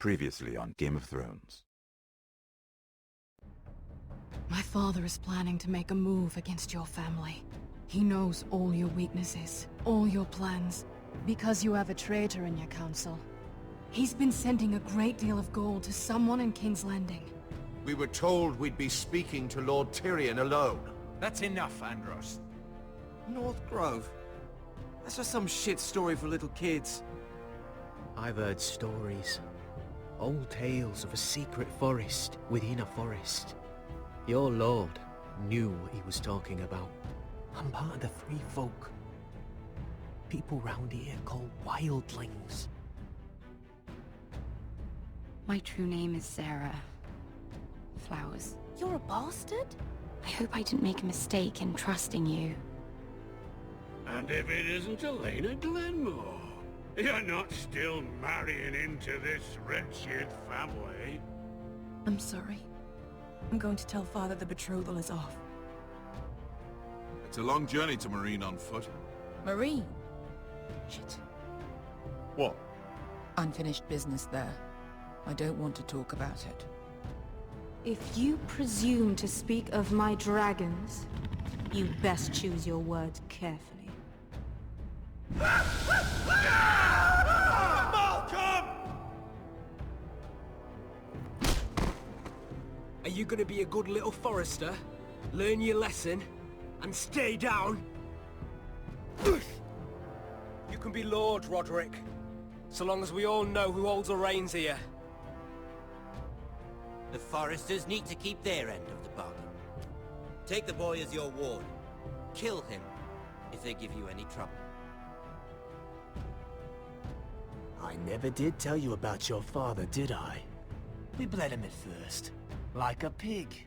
Previously on Game of Thrones. My father is planning to make a move against your family. He knows all your weaknesses, all your plans, because you have a traitor in your council. He's been sending a great deal of gold to someone in King's Landing. We were told we'd be speaking to Lord Tyrion alone. That's enough, Andros. North Grove? That's just some shit story for little kids. I've heard stories. Old tales of a secret forest within a forest. Your lord knew what he was talking about. I'm part of the Free Folk. People round here called wildlings. My true name is Sarah Flowers. You're a bastard? I hope I didn't make a mistake in trusting you. And if it isn't Elena Glenmore, you're not still marrying into this wretched family. I'm sorry. I'm going to tell Father the betrothal is off. It's a long journey to Marine on foot. Marine? Shit. What? Unfinished business there. I don't want to talk about it. If you presume to speak of my dragons, you best choose your words carefully. Are you gonna be a good little forester? Learn your lesson? And stay down? You can be Lord, Roderick. So long as we all know who holds the reins here. The Foresters need to keep their end of the bargain. Take the boy as your ward. Kill him if they give you any trouble. I never did tell you about your father, did I? We bled him at first, like a pig.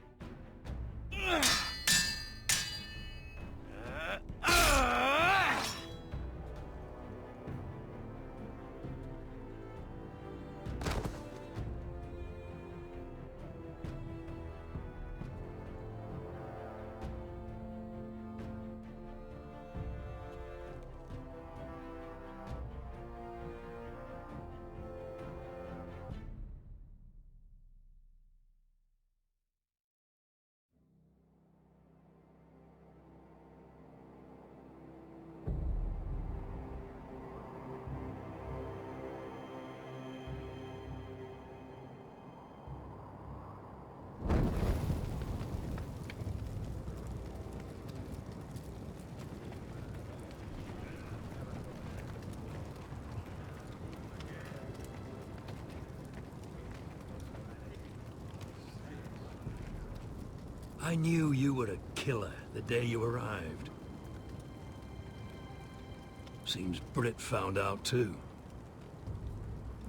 I knew you were a killer the day you arrived. Seems Britt found out too.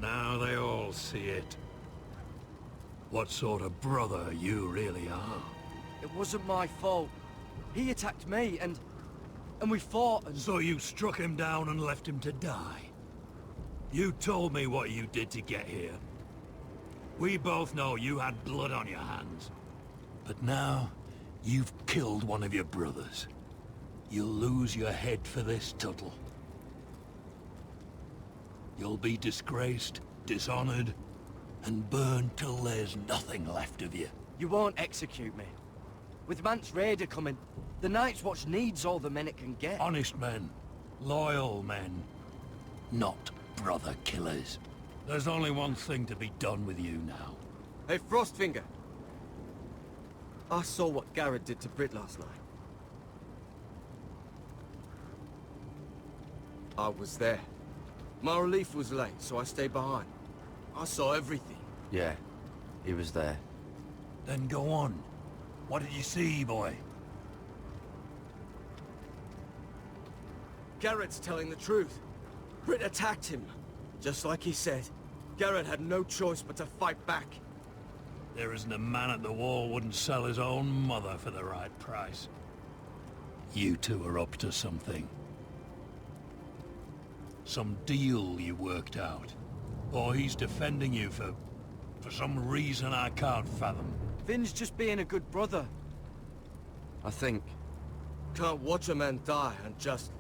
Now they all see it. What sort of brother you really are. It wasn't my fault. He attacked me and we fought and... So you struck him down and left him to die? You told me what you did to get here. We both know you had blood on your hands. But now, you've killed one of your brothers. You'll lose your head for this, Tuttle. You'll be disgraced, dishonored, and burned till there's nothing left of you. You won't execute me. With Mance Raider coming, the Night's Watch needs all the men it can get. Honest men. Loyal men. Not brother killers. There's only one thing to be done with you now. Hey, Frostfinger. I saw what Garrett did to Britt last night. I was there. My relief was late, so I stayed behind. I saw everything. Yeah, he was there. Then go on. What did you see, boy? Garrett's telling the truth. Britt attacked him. Just like he said. Garrett had no choice but to fight back. There isn't a man at the wall wouldn't sell his own mother for the right price. You two are up to something. Some deal you worked out. Or he's defending you for some reason I can't fathom. Finn's just being a good brother. I think. Can't watch a man die unjustly.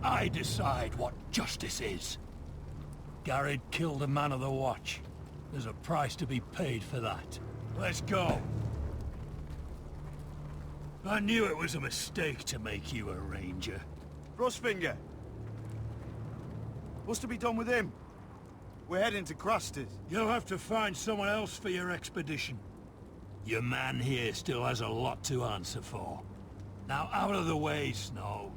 I decide what justice is. Garrett killed a man of the Watch. There's a price to be paid for that. Let's go. I knew it was a mistake to make you a ranger. Frostfinger. What's to be done with him? We're heading to Cruster's. You'll have to find someone else for your expedition. Your man here still has a lot to answer for. Now out of the way, Snow.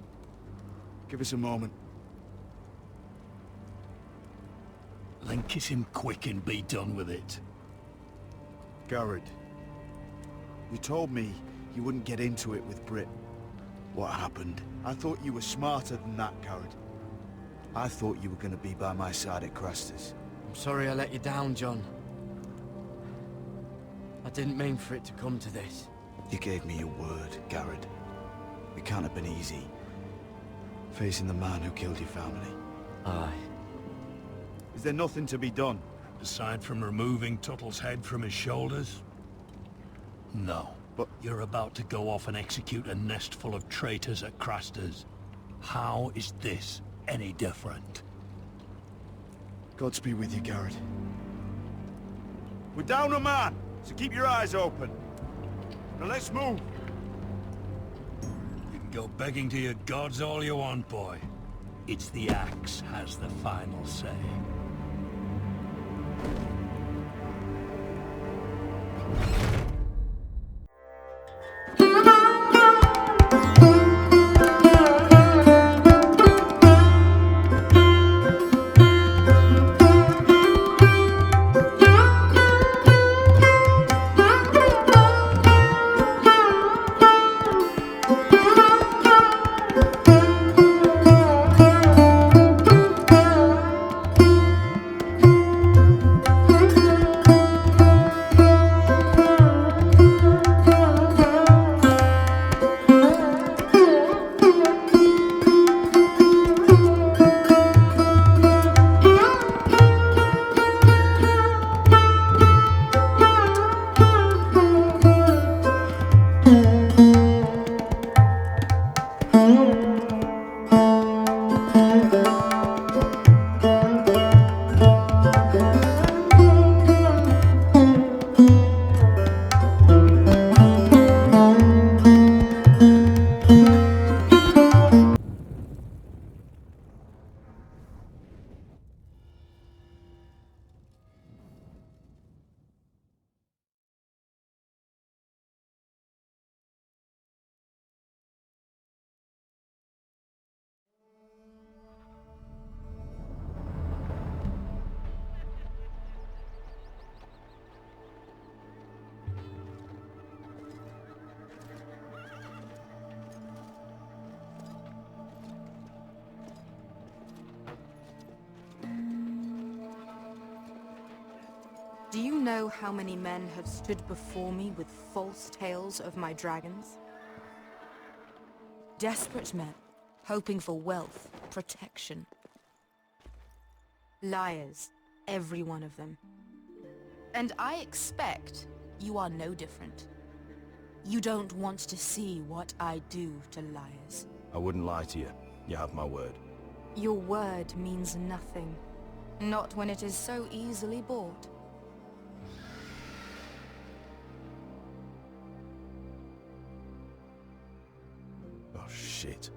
Give us a moment. Then kiss him quick and be done with it. Garrett, you told me you wouldn't get into it with Brit. What happened? I thought you were smarter than that, Garrett. I thought you were going to be by my side at Cruster's. I'm sorry I let you down, John. I didn't mean for it to come to this. You gave me your word, Garrett. It can't have been easy. Facing the man who killed your family. Aye. Is there nothing to be done? Aside from removing Tuttle's head from his shoulders? No. But you're about to go off and execute a nest full of traitors at Craster's. How is this any different? Godspeed with you, Garrett. We're down a man, so keep your eyes open. Now let's move. You can go begging to your gods all you want, boy. It's the axe has the final say. Do you know how many men have stood before me with false tales of my dragons? Desperate men, hoping for wealth, protection. Liars, every one of them. And I expect you are no different. You don't want to see what I do to liars. I wouldn't lie to you. You have my word. Your word means nothing. Not when it is so easily bought. Oh, shit.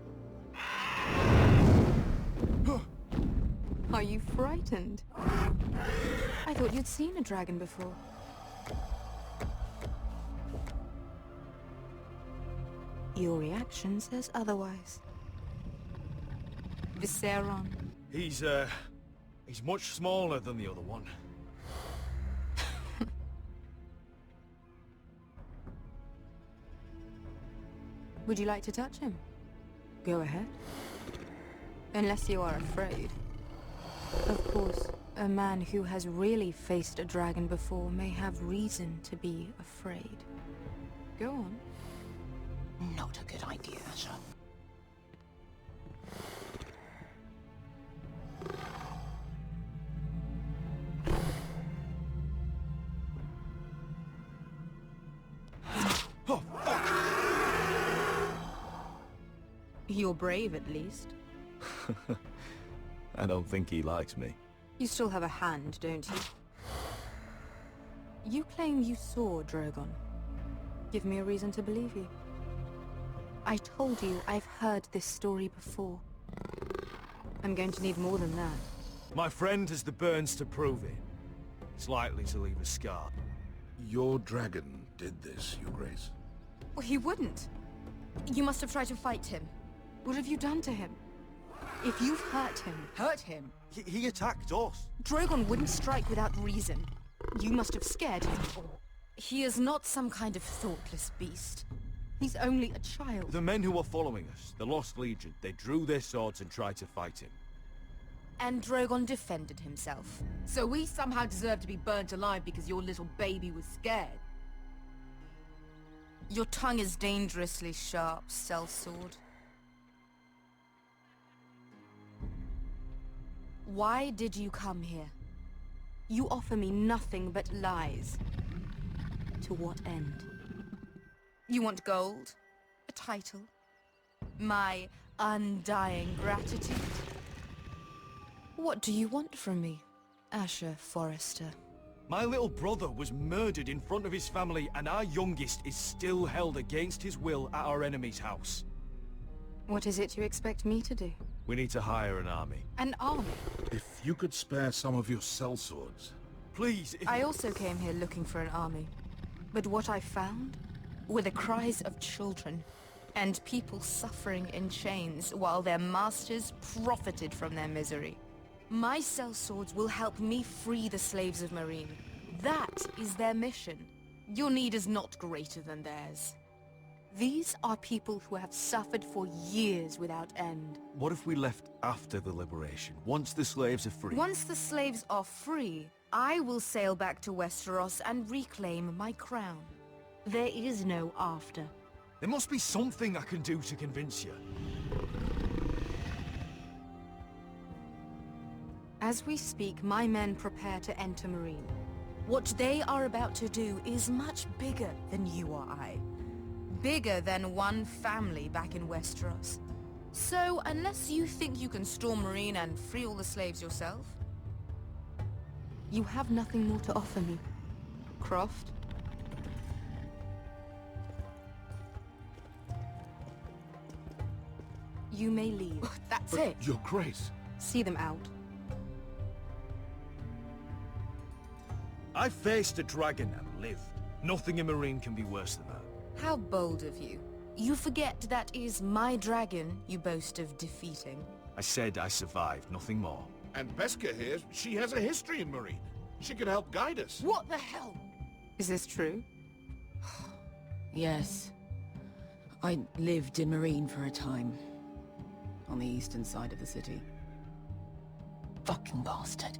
Are you frightened? I thought you'd seen a dragon before. Your reaction says otherwise. Visceron. He's much smaller than the other one. Would you like to touch him? Go ahead. Unless you are afraid. Of course, a man who has really faced a dragon before may have reason to be afraid. Go on. Not a good idea, sir. You're brave, at least. I don't think he likes me. You still have a hand, don't you? You claim you saw Drogon. Give me a reason to believe you. I told you I've heard this story before. I'm going to need more than that. My friend has the burns to prove it. It's likely to leave a scar. Your dragon did this, Your Grace. Well, he wouldn't. You must have tried to fight him. What have you done to him? If you've hurt him... Hurt him? He attacked us. Drogon wouldn't strike without reason. You must have scared him. He is not some kind of thoughtless beast. He's only a child. The men who were following us, the Lost Legion, they drew their swords and tried to fight him. And Drogon defended himself. So we somehow deserve to be burnt alive because your little baby was scared? Your tongue is dangerously sharp, sellsword. Why did you come here? You offer me nothing but lies. To what end? You want gold? A title? My undying gratitude? What do you want from me, Asher Forrester? My little brother was murdered in front of his family, and our youngest is still held against his will at our enemy's house. What is it you expect me to do? We need to hire an army. An army? If you could spare some of your sellswords. Please, I also came here looking for an army. But what I found were the cries of children and people suffering in chains while their masters profited from their misery. My sellswords will help me free the slaves of Meereen. That is their mission. Your need is not greater than theirs. These are people who have suffered for years without end. What if we left after the liberation, once the slaves are free? Once the slaves are free, I will sail back to Westeros and reclaim my crown. There is no after. There must be something I can do to convince you. As we speak, my men prepare to enter Meereen. What they are about to do is much bigger than you or I. Bigger than one family back in Westeros. So, unless you think you can storm Meereen and free all the slaves yourself, you have nothing more to offer me, Croft. You may leave. That's it. Your Grace. See them out. I faced a dragon and lived. Nothing in Meereen can be worse than that. How bold of you. You forget that is my dragon you boast of defeating. I said I survived, nothing more. And Beskha here, she has a history in Meereen. She could help guide us. What the hell? Is this true? Yes. I lived in Meereen for a time. On the eastern side of the city. Fucking bastard.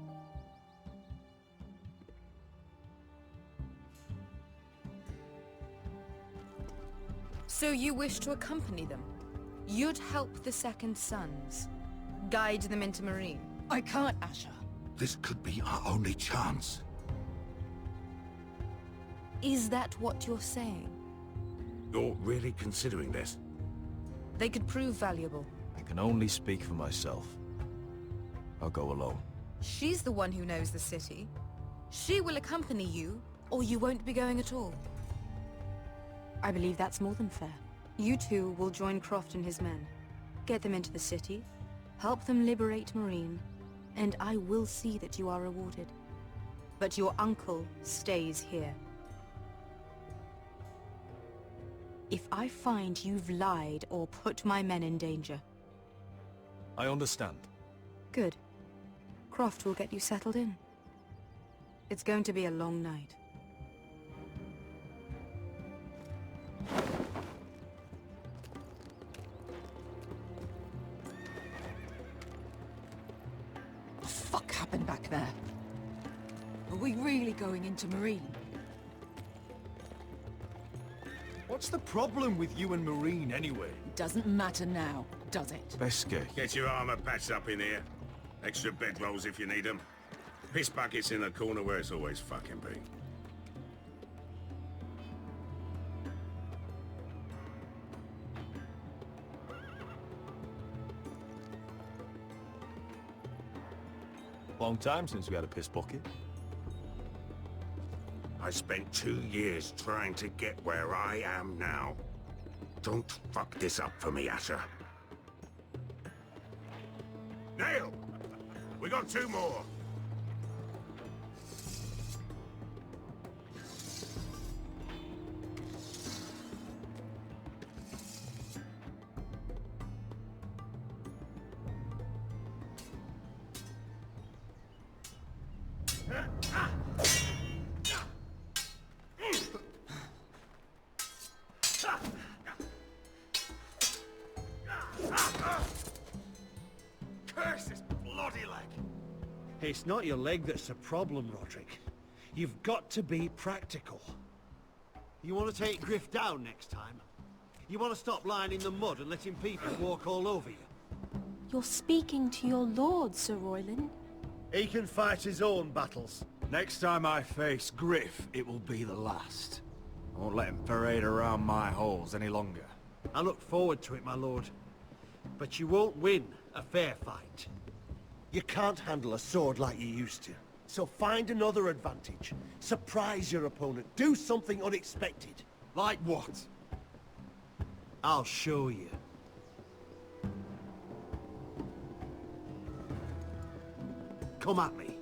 So you wish to accompany them? You'd help the Second Sons. Guide them into Meereen. I can't, Asher. This could be our only chance. Is that what you're saying? You're really considering this? They could prove valuable. I can only speak for myself. I'll go alone. She's the one who knows the city. She will accompany you, or you won't be going at all. I believe that's more than fair. You two will join Croft and his men. Get them into the city, help them liberate Meereen, and I will see that you are rewarded. But your uncle stays here. If I find you've lied or put my men in danger... I understand. Good. Croft will get you settled in. It's going to be a long night. What the fuck happened back there? Are we really going into Meereen? What's the problem with you and Meereen, anyway? Doesn't matter now, does it? Beskha. Get your armor patched up in here. Extra bedrolls if you need them. Piss buckets in the corner where it's always fucking been. Long time since we had a piss bucket. I I spent 2 years trying to get where I am now. Don't fuck this up for me, Asher. Nail! We got 2 more! Curse this bloody leg! It's not your leg that's the problem, Roderick. You've got to be practical. You want to take Griff down next time? You want to stop lying in the mud and letting people walk all over you? You're speaking to your lord, Sir Royland. He can fight his own battles. Next time I face Griff, it will be the last. I won't let him parade around my halls any longer. I look forward to it, my lord. But you won't win a fair fight. You can't handle a sword like you used to. So find another advantage. Surprise your opponent. Do something unexpected. Like what? I'll show you. Come at me.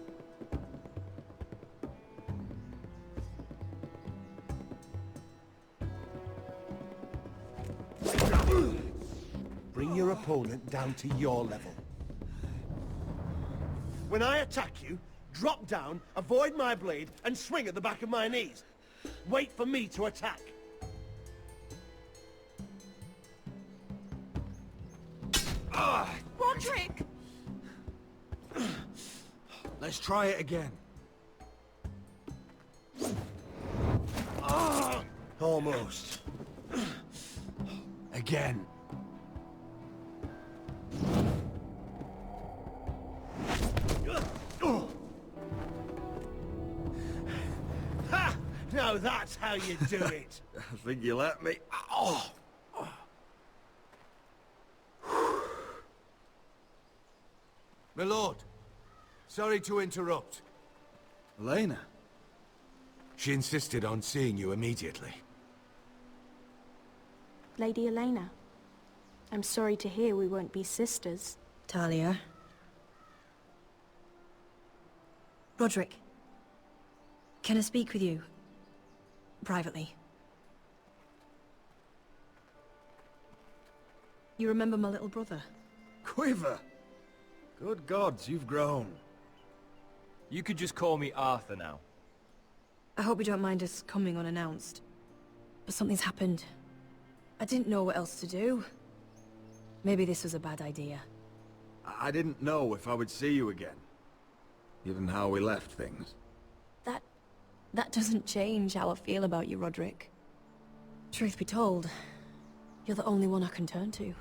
Bring your opponent down to your level. When I attack you, drop down, avoid my blade, and swing at the back of my knees. Wait for me to attack. Roderick! Let's try it again. Almost. Again. Ha! Now that's how you do it. I think you let me. Oh! My lord, sorry to interrupt. Elena? She insisted on seeing you immediately. Lady Elena, I'm sorry to hear we won't be sisters. Talia. Roderick. Can I speak with you? Privately. You remember my little brother? Quiver! Good gods, you've grown. You could just call me Arthur now. I hope you don't mind us coming unannounced. But something's happened. I didn't know what else to do. Maybe this was a bad idea. I didn't know if I would see you again. Given how we left things. That doesn't change how I feel about you, Roderick. Truth be told, you're the only one I can turn to.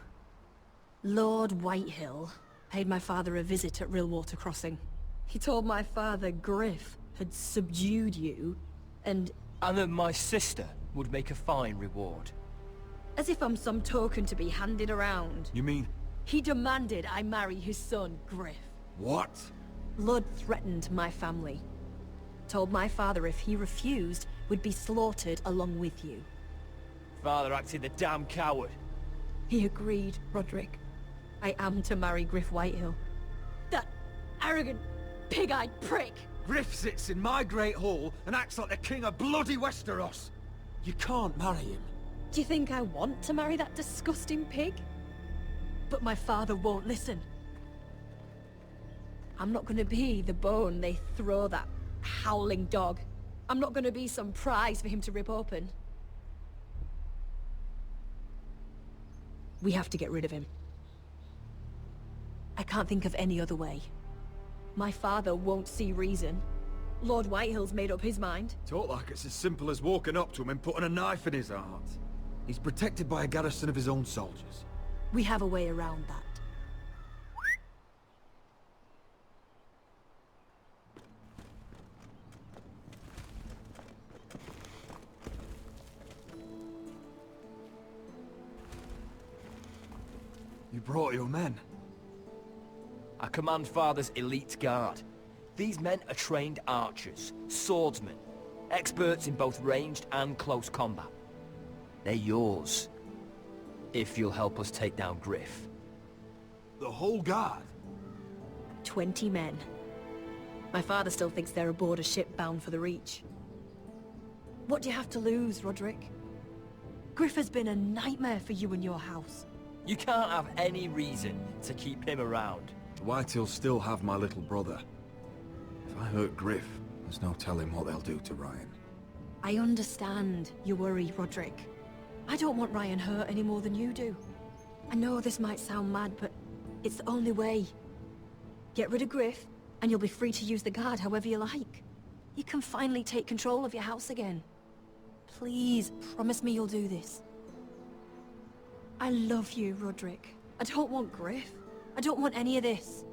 Lord Whitehill paid my father a visit at Rillwater Crossing. He told my father Griff had subdued you, and that my sister would make a fine reward. as if I'm some token to be handed around. You mean... He demanded I marry his son, Griff. What? Lord threatened my family. Told my father if he refused, we'd be slaughtered along with you. Father acted the damn coward. He agreed, Roderick. I am to marry Griff Whitehill. That arrogant, pig-eyed prick! Griff sits in my great hall and acts like the king of bloody Westeros. You can't marry him. Do you think I want to marry that disgusting pig? But my father won't listen. I'm not gonna be the bone they throw that howling dog. I'm not gonna be some prize for him to rip open. We have to get rid of him. I can't think of any other way. My father won't see reason. Lord Whitehill's made up his mind. Talk like it's as simple as walking up to him and putting a knife in his heart. He's protected by a garrison of his own soldiers. We have a way around that. You brought your men. I command Father's elite guard. These men are trained archers, swordsmen. Experts in both ranged and close combat. They're yours. If you'll help us take down Griff. The whole guard? 20 men. My father still thinks they're aboard a ship bound for the Reach. What do you have to lose, Roderick? Griff has been a nightmare for you and your house. You can't have any reason to keep him around. Whitehill'll still have my little brother. If I hurt Griff, there's no telling what they'll do to Ryan. I understand your worry, Roderick. I don't want Ryan hurt any more than you do. I know this might sound mad, but it's the only way. Get rid of Griff, and you'll be free to use the guard however you like. You can finally take control of your house again. Please, promise me you'll do this. I love you, Roderick. I don't want Griff. I don't want any of this.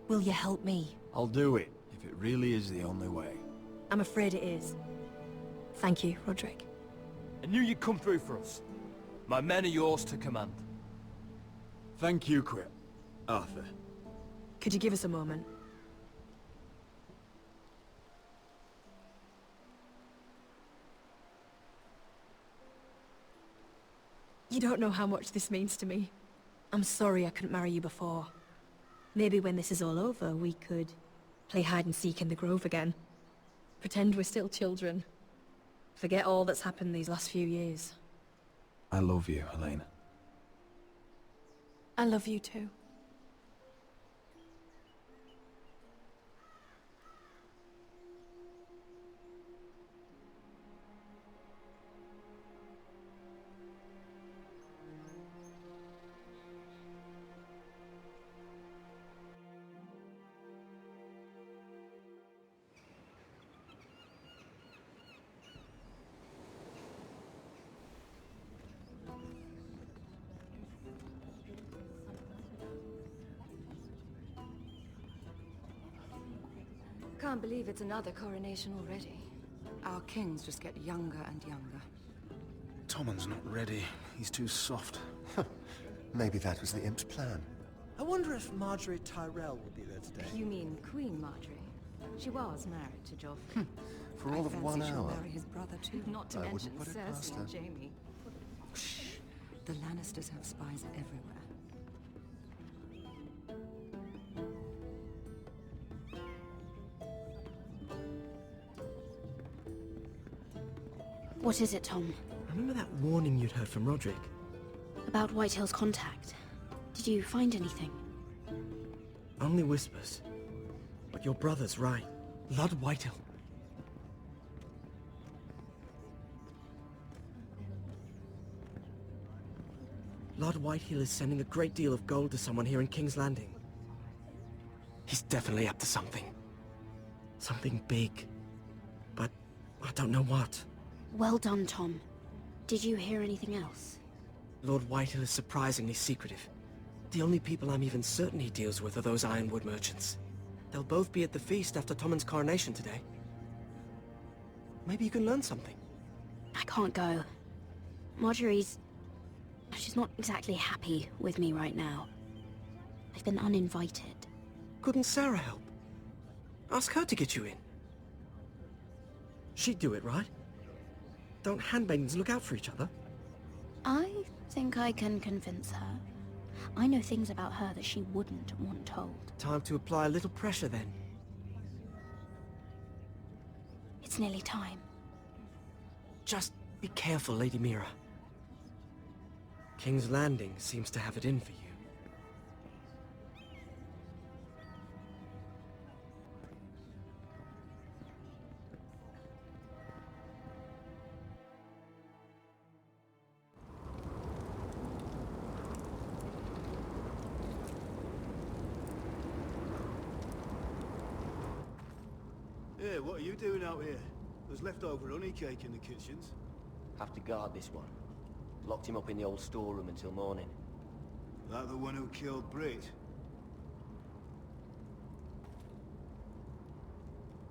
Will you help me? I'll do it, if it really is the only way. I'm afraid it is. Thank you, Roderick. I knew you'd come through for us. My men are yours to command. Thank you, Quip. Arthur. Could you give us a moment? You don't know how much this means to me. I'm sorry I couldn't marry you before. Maybe when this is all over, we could play hide and seek in the Grove again. Pretend we're still children. Forget all that's happened these last few years. I love you, Helena. I love you too. Can't believe it's another coronation already. Our kings just get younger and younger. Tommen's not ready. He's too soft. Maybe that was the imp's plan. I wonder if Marjorie Tyrell will be there today. You mean Queen Marjorie? She was married to Joffrey. For all of 1 she'll hour. marry his brother too. Not to I mention wouldn't put it past Cersei her. and Jaime. Shh. The Lannisters have spies everywhere. What is it, Tom? Remember that warning you'd heard from Roderick? About Whitehill's contact. Did you find anything? Only whispers. But your brother's right. Lord Whitehill. Lord Whitehill is sending a great deal of gold to someone here in King's Landing. He's definitely up to something. Something big. But I don't know what. Well done, Tom. Did you hear anything else? Lord Whitehill is surprisingly secretive. The only people I'm even certain he deals with are those ironwood merchants. They'll both be at the feast after Tommen's coronation today. Maybe you can learn something. I can't go. Marjorie's... she's not exactly happy with me right now. I've been uninvited. Couldn't Sarah help? Ask her to get you in. She'd do it, right? Don't handmaidens look out for each other? I think I can convince her. I know things about her that she wouldn't want told. Time to apply a little pressure then. It's nearly time. Just be careful, Lady Mira. King's Landing seems to have it in for you. Hey, what are you doing out here? There's leftover honey cake in the kitchens. Have to guard this one. Locked him up in the old storeroom until morning. That the one who killed Brit?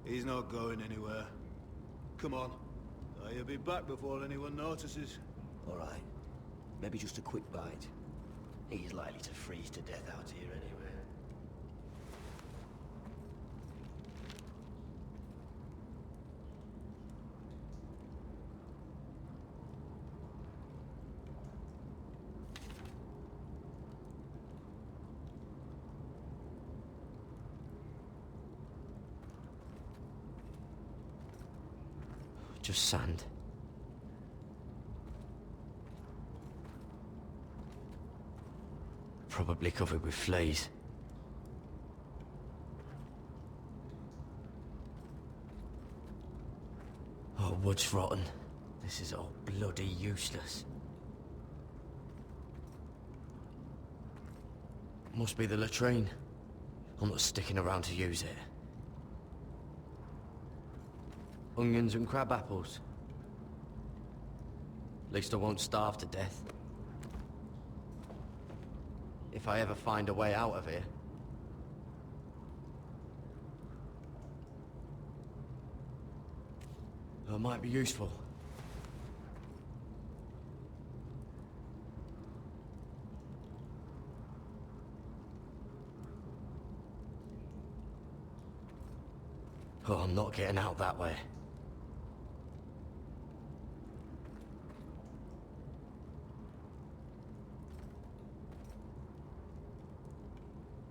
He's not going anywhere. Come on. He'll be back before anyone notices. All right. Maybe just a quick bite. He's likely to freeze to death out here anyway. just sand. Probably covered with fleas. Oh, wood's rotten. This is all bloody useless. Must be the latrine. I'm not sticking around to use it. Onions and crab apples. At least I won't starve to death. If I ever find a way out of here. It might be useful. Oh, I'm not getting out that way.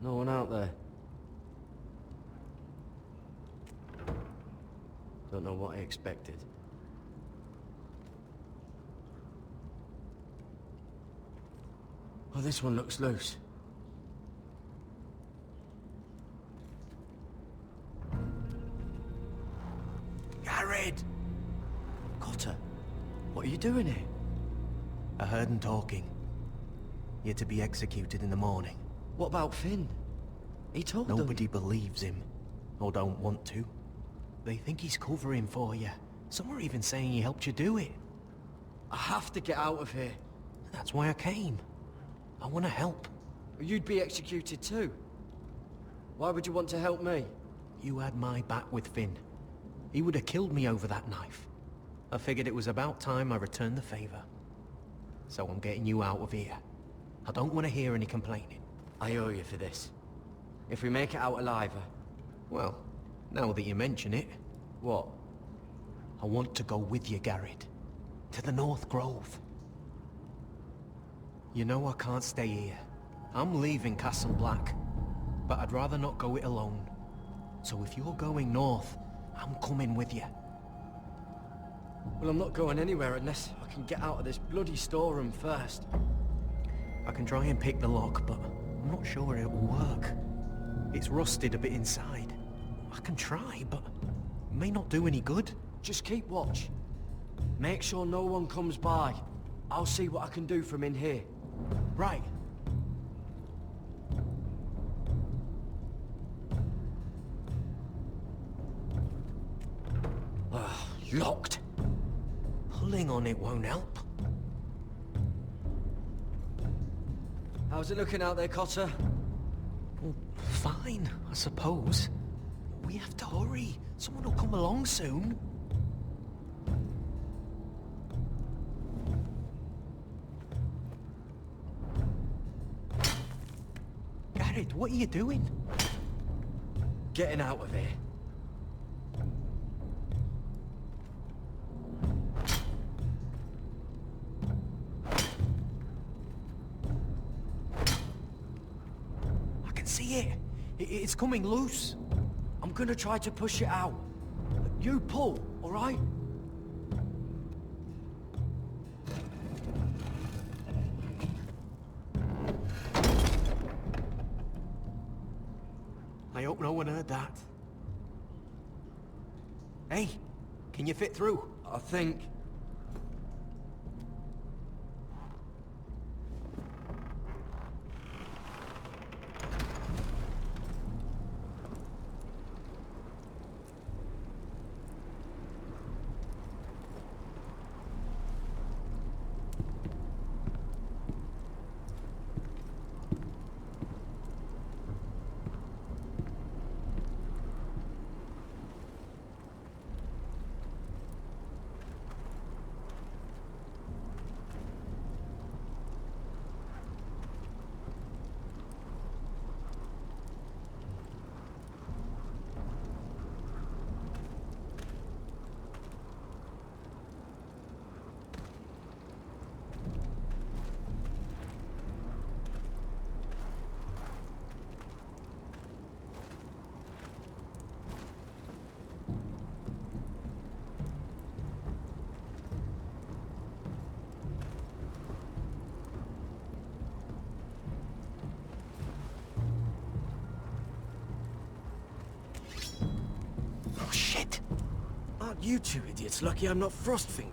No one out there. Don't know what I expected. Oh, this one looks loose. Garrett! Cotter, what are you doing here? I heard him talking. You're to be executed in the morning. What about Finn? He told them. Nobody believes him, or don't want to. They think he's covering for you. Some are even saying he helped you do it. I have to get out of here. That's why I came. I want to help. You'd be executed too. Why would you want to help me? You had my back with Finn. He would have killed me over that knife. I figured it was about time I returned the favor. So I'm getting you out of here. I don't want to hear any complaining. I owe you for this. If we make it out alive... Well, now that you mention it... What? I want to go with you, Garrett. To the North Grove. You know I can't stay here. I'm leaving Castle Black. But I'd rather not go it alone. So if you're going north, I'm coming with you. Well, I'm not going anywhere unless I can get out of this bloody storeroom first. I can try and pick the lock, but I'm not sure it'll work. It's rusted a bit inside. I can try, but it may not do any good. Just keep watch. Make sure no one comes by. I'll see what I can do from in here. Right. Locked. Pulling on it won't help. How's it looking out there, Cotter? Well, fine, I suppose. We have to hurry. Someone will come along soon. Garrett, what are you doing? Getting out of here. See it? It's coming loose. I'm gonna try to push it out. You pull, all right? I hope no one heard that. Hey, can you fit through? I think... Aren't you two idiots lucky I'm not Frostfinger?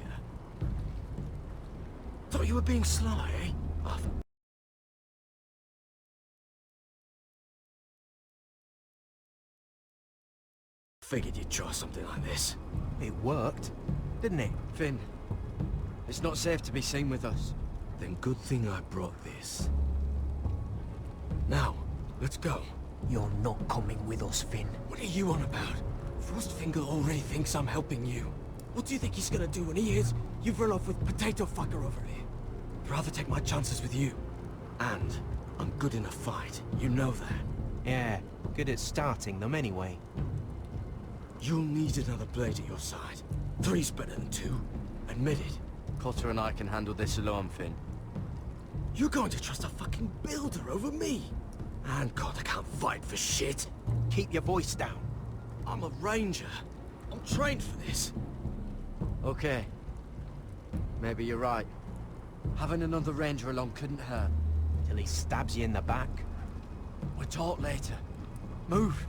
Thought you were being sly, eh? Arthur. Figured you'd try something like this. It worked, didn't it? Finn, it's not safe to be seen with us. Then good thing I brought this. Now, let's go. You're not coming with us, Finn. What are you on about? Frostfinger already thinks I'm helping you. What do you think he's gonna do when he hears you've run off with Potato Fucker over here? I'd rather take my chances with you. And I'm good in a fight. You know that. Yeah, good at starting them anyway. You'll need another blade at your side. 3's better than 2. Admit it. Cotter and I can handle this alone, Finn. You're going to trust a fucking builder over me? And God, I can't fight for shit. Keep your voice down. I'm a ranger. I'm trained for this. Okay. Maybe you're right. Having another ranger along couldn't hurt. Till he stabs you in the back. We'll talk later. Move!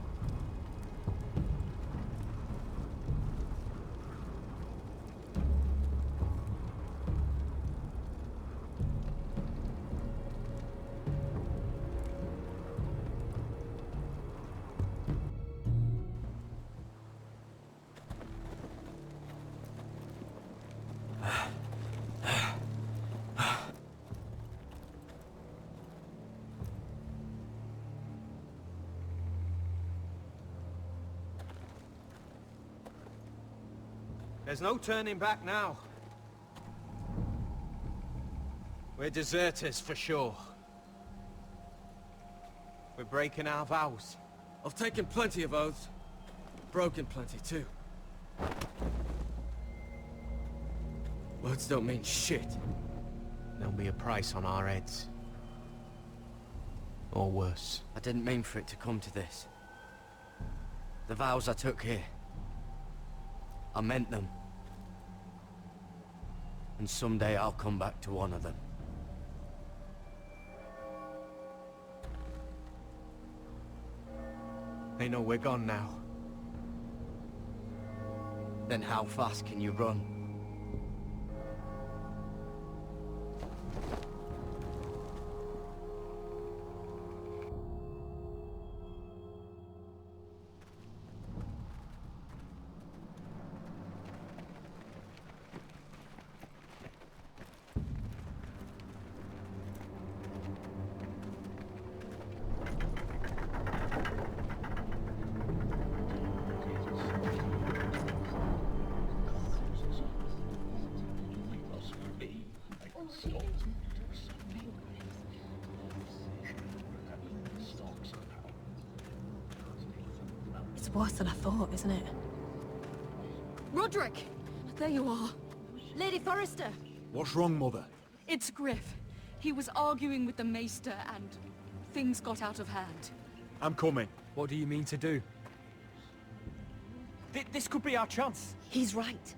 There's no turning back now. We're deserters for sure. We're breaking our vows. I've taken plenty of oaths. Broken plenty too. Words don't mean shit. There'll be a price on our heads. Or worse. I didn't mean for it to come to this. The vows I took here. I meant them. And someday I'll come back to honor them. They know we're gone now. Then how fast can you run? It's worse than I thought, isn't it? Roderick! There you are. Lady Forrester! What's wrong, Mother? It's Griff. He was arguing with the Maester and things got out of hand. I'm coming. What do you mean to do? This could be our chance. He's right.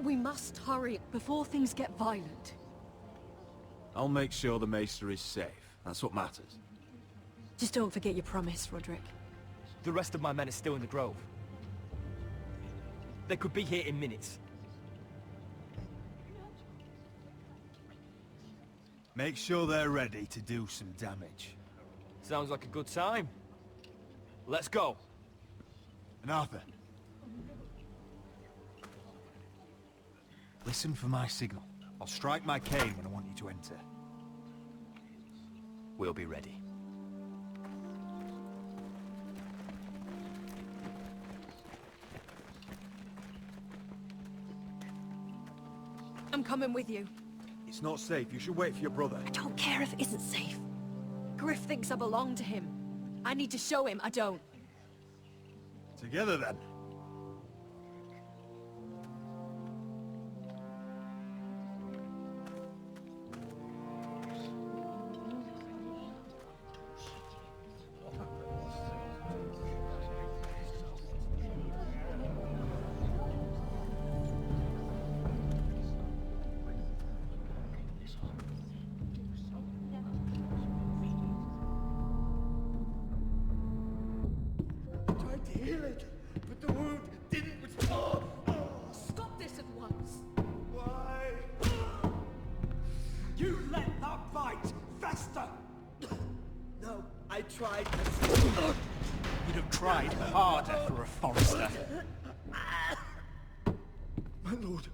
We must hurry before things get violent. I'll make sure the Maester is safe. That's what matters. Just don't forget your promise, Roderick. The rest of my men are still in the grove. They could be here in minutes. Make sure they're ready to do some damage. Sounds like a good time. Let's go. And Arthur, listen for my signal. I'll strike my cane when I want you to enter. We'll be ready. I'm coming with you. It's not safe. You should wait for your brother. I don't care if it isn't safe. Griff thinks I belong to him. I need to show him I don't. Together then. Tried to heal it, but the wound didn't respond. You'd have tried harder for a Forester. My lord,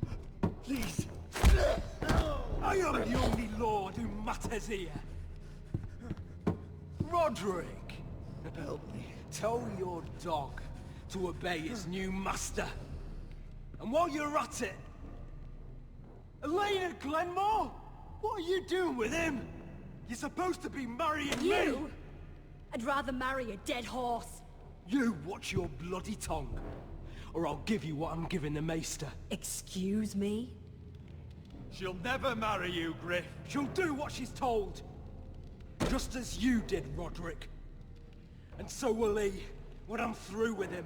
please. I am the only lord who matters here. Roderick! Help me. Tell your dog to obey his new master. And while you're at it... Elena Glenmore? What are you doing with him? You're supposed to be marrying me! You? I'd rather marry a dead horse. You watch your bloody tongue, or I'll give you what I'm giving the Maester. Excuse me? She'll never marry you, Griff. She'll do what she's told. Just as you did, Roderick. And so will he, when I'm through with him.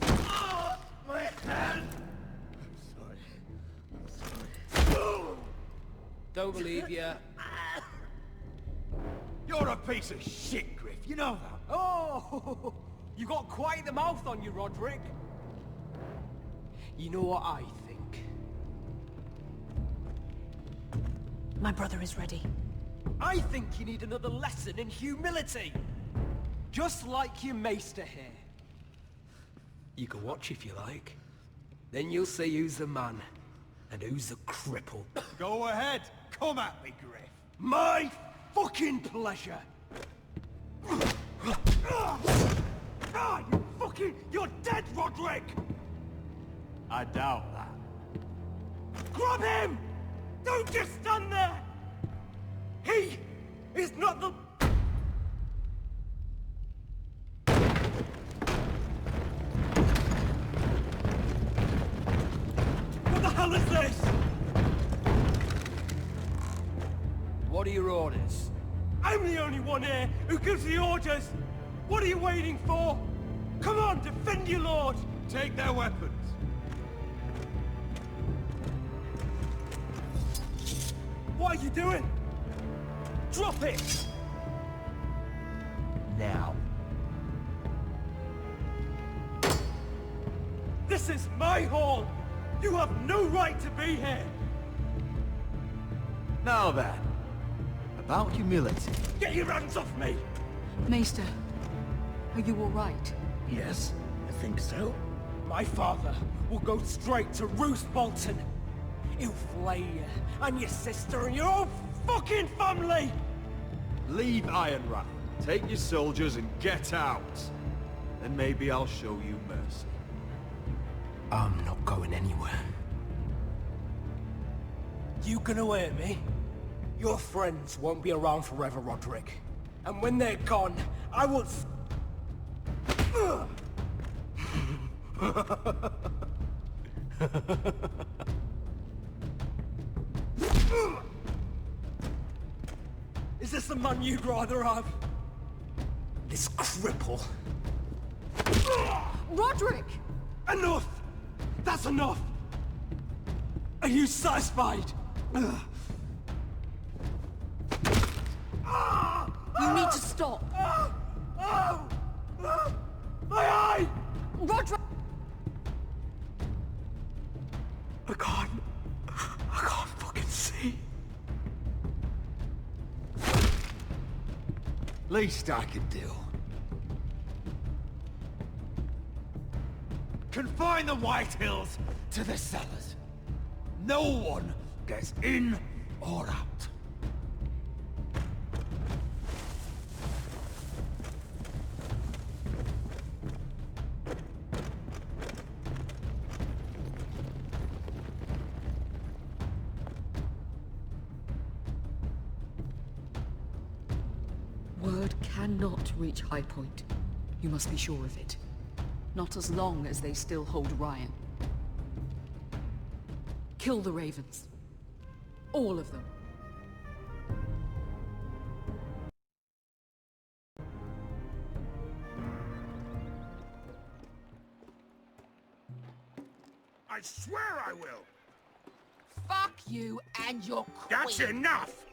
Oh, my hand! I'm sorry. Don't believe you. You're a piece of shit, Griff. You know that. Oh! You got quite the mouth on you, Roderick. You know what I think? My brother is ready. I think you need another lesson in humility. Just like your maester here. You can watch if you like. Then you'll see who's the man and who's the cripple. Go ahead. Come at me, Griff. My fucking pleasure. Ah, you fucking... You're dead, Roderick! I doubt that. Grab him! Don't just stand there! He is not the... What the hell is this? What are your orders? I'm the only one here who gives the orders! What are you waiting for? Come on, defend your lord! Take their weapons. What are you doing? Drop it! Now. This is my hall! You have no right to be here! Now then, about humility. Get your hands off me! Maester, are you all right? Yes, I think so. My father will go straight to Roose Bolton. He'll flay you, and your sister, and your whole fucking family! Leave Ironrath. Take your soldiers and get out. Then maybe I'll show you mercy. I'm not going anywhere. You gonna hear me? Your friends won't be around forever, Roderick. And when they're gone, I will... Is this the man you'd rather have? This cripple? Roderick! Enough! That's enough! Are you satisfied? You need to stop! My eye! Roderick! I can't fucking see. Least I can do. Confine the White Hills to the cellars. No one gets in or out. Word cannot reach High Point. You must be sure of it. Not as long as they still hold Ryan. Kill the Ravens. All of them. I swear I will! Fuck you and your queen. That's enough!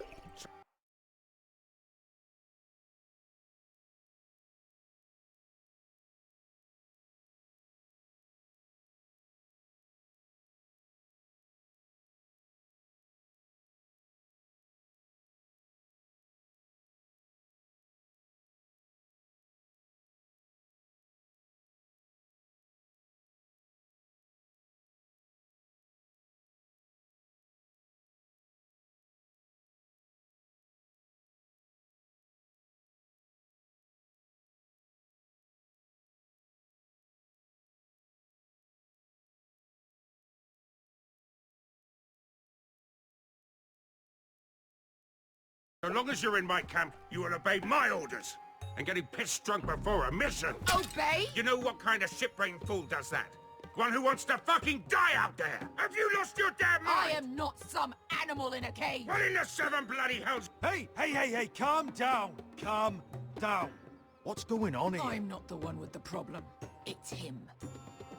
So long as you're in my camp, you will obey my orders. And getting pissed drunk before a mission. Obey? You know what kind of shit-brained fool does that? One who wants to fucking die out there! Have you lost your damn mind? I am not some animal in a cage! What in the seven bloody hells? Hey, calm down. Calm down. What's going on here? I'm not the one with the problem. It's him.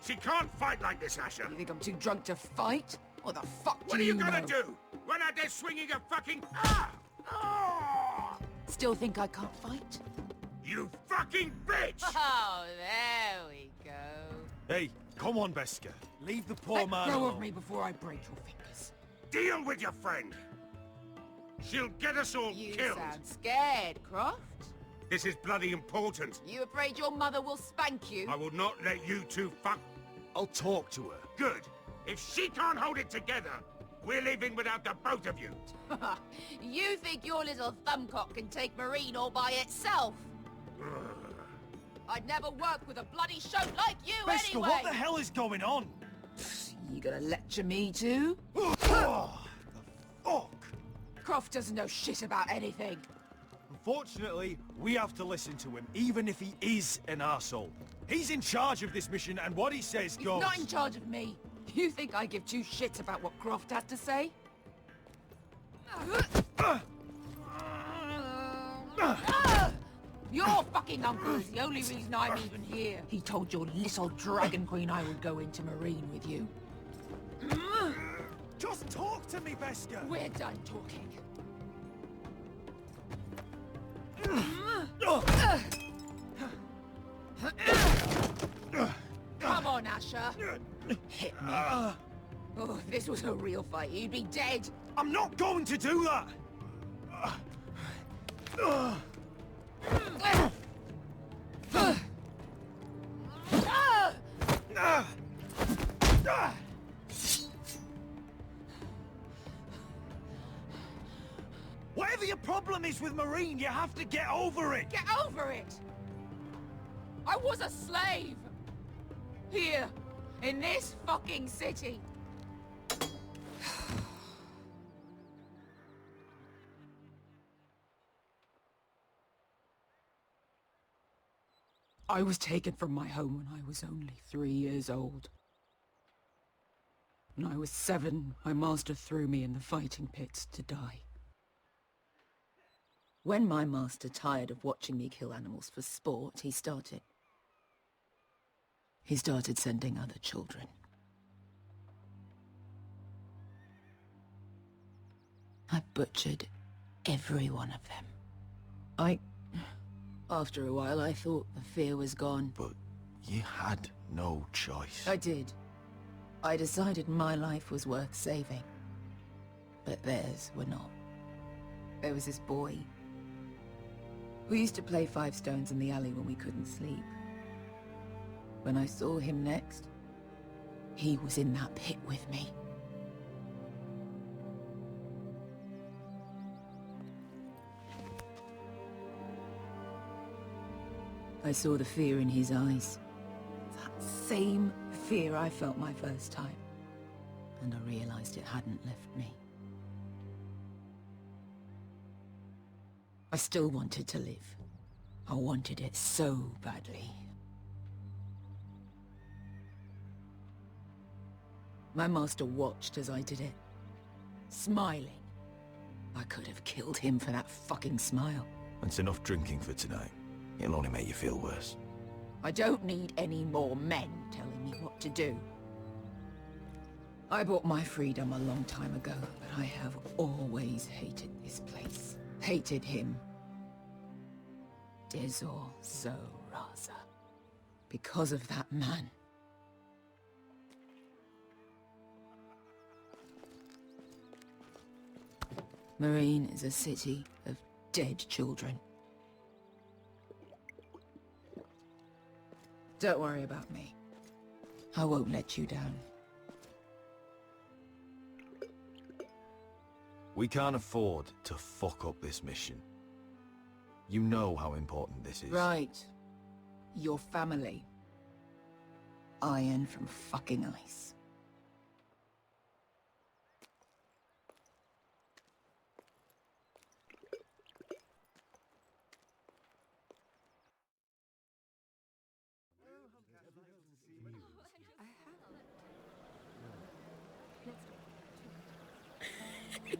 She can't fight like this, Asher. You think I'm too drunk to fight? What the fuck What do are you know? gonna do? Run out there swinging a fucking... Ah! Ah! Still think I can't fight? You fucking bitch! Oh, there we go. Hey, come on, Beskar. Leave the poor man Let go alone. of me before I break your fingers. Deal with your friend. She'll get us all You killed. sound scared, Croft. This is bloody important. You afraid your mother will spank you? I will not let you two fuck... I'll talk to her. Good. If she can't hold it together, we're leaving without the both of you. You think your little thumbcock can take Marine all by itself? I'd never work with a bloody shote like you Beskar, anyway! what the hell is going on? You gonna lecture me too? Oh, the fuck? Croft doesn't know shit about anything. Unfortunately, we have to listen to him, even if he is an arsehole. He's in charge of this mission, and what he says He's goes. not in charge of me. You think I give two shits about what Croft has to say? Your fucking uncle is the only reason I'm even here. He told your little dragon queen I would go into Marine with you. Just talk to me, Beskar! We're done talking. Come on, Asher. Hit me. Oh, if this was a real fight, you'd be dead. I'm not going to do that! Whatever your problem is with Marine, you have to get over it! Get over it! I was a slave! Here, in this fucking city. I was taken from my home when I was only 3 years old. When I was 7, my master threw me in the fighting pits to die. When my master tired of watching me kill animals for sport, he started sending other children. I butchered every one of them. After a while, I thought the fear was gone. But you had no choice. I did. I decided my life was worth saving. But theirs were not. There was this boy. We used to play 5 stones in the alley when we couldn't sleep. When I saw him next, he was in that pit with me. I saw the fear in his eyes. That same fear I felt my first time. And I realized it hadn't left me. I still wanted to live. I wanted it so badly. My master watched as I did it, smiling. I could have killed him for that fucking smile. That's enough drinking for tonight. It'll only make you feel worse. I don't need any more men telling me what to do. I bought my freedom a long time ago, but I have always hated this place. Hated him. Dezor Zo Raza. Because of that man. Marine is a city of dead children. Don't worry about me. I won't let you down. We can't afford to fuck up this mission. You know how important this is. Right. Your family. Iron from fucking ice.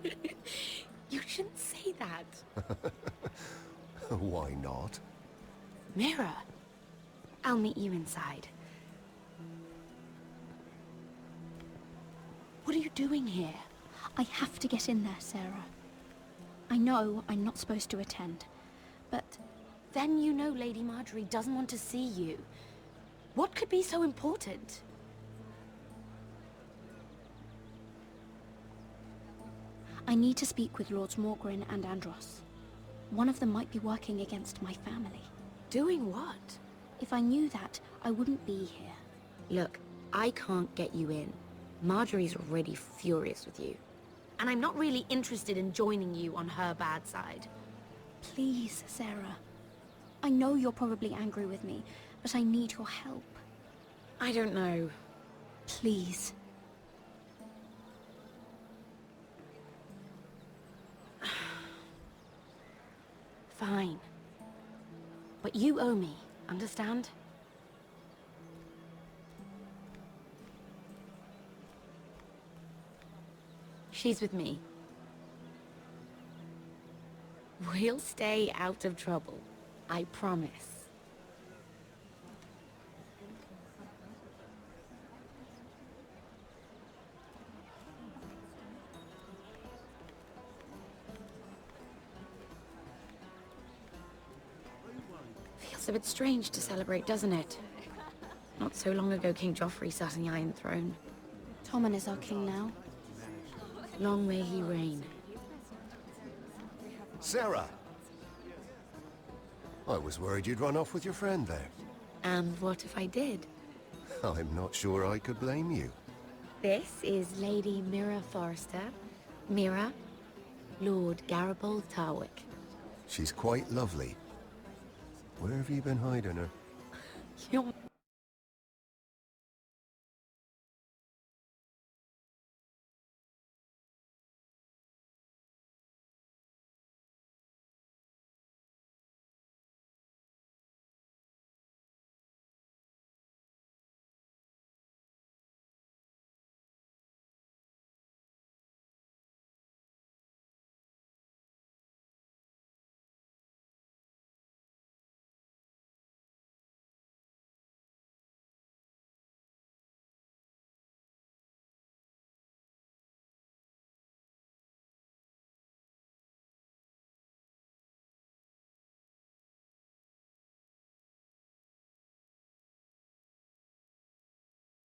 You shouldn't say that. Why not? Mira, I'll meet you inside. What are you doing here? I have to get in there, Sarah. I know I'm not supposed to attend, but then you know Lady Marjorie doesn't want to see you. What could be so important? I need to speak with Lords Morgren and Andros. One of them might be working against my family. Doing what? If I knew that, I wouldn't be here. Look, I can't get you in. Marjorie's already furious with you. And I'm not really interested in joining you on her bad side. Please, Sarah. I know you're probably angry with me, but I need your help. I don't know. Please. Fine. But you owe me, understand? She's with me. We'll stay out of trouble. I promise. Feels a bit strange to celebrate, doesn't it? Not so long ago, King Joffrey sat on the Iron Throne. Tommen is our king now. Long may he reign. Sarah! I was worried you'd run off with your friend there. And what if I did? I'm not sure I could blame you. This is Lady Mira Forrester. Mira, Lord Garibald Tarwick. She's quite lovely. Where have you been hiding her? You're...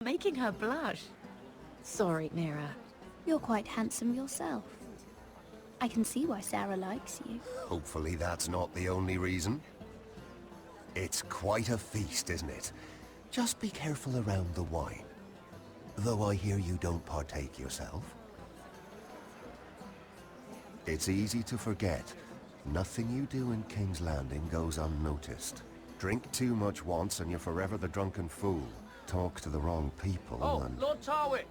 Making her blush. Sorry, Mira. You're quite handsome yourself. I can see why Sarah likes you. Hopefully that's not the only reason. It's quite a feast, isn't it? Just be careful around the wine. Though I hear you don't partake yourself. It's easy to forget. Nothing you do in King's Landing goes unnoticed. Drink too much once and you're forever the drunken fool. Talk to the wrong people and... Lord Tarwick!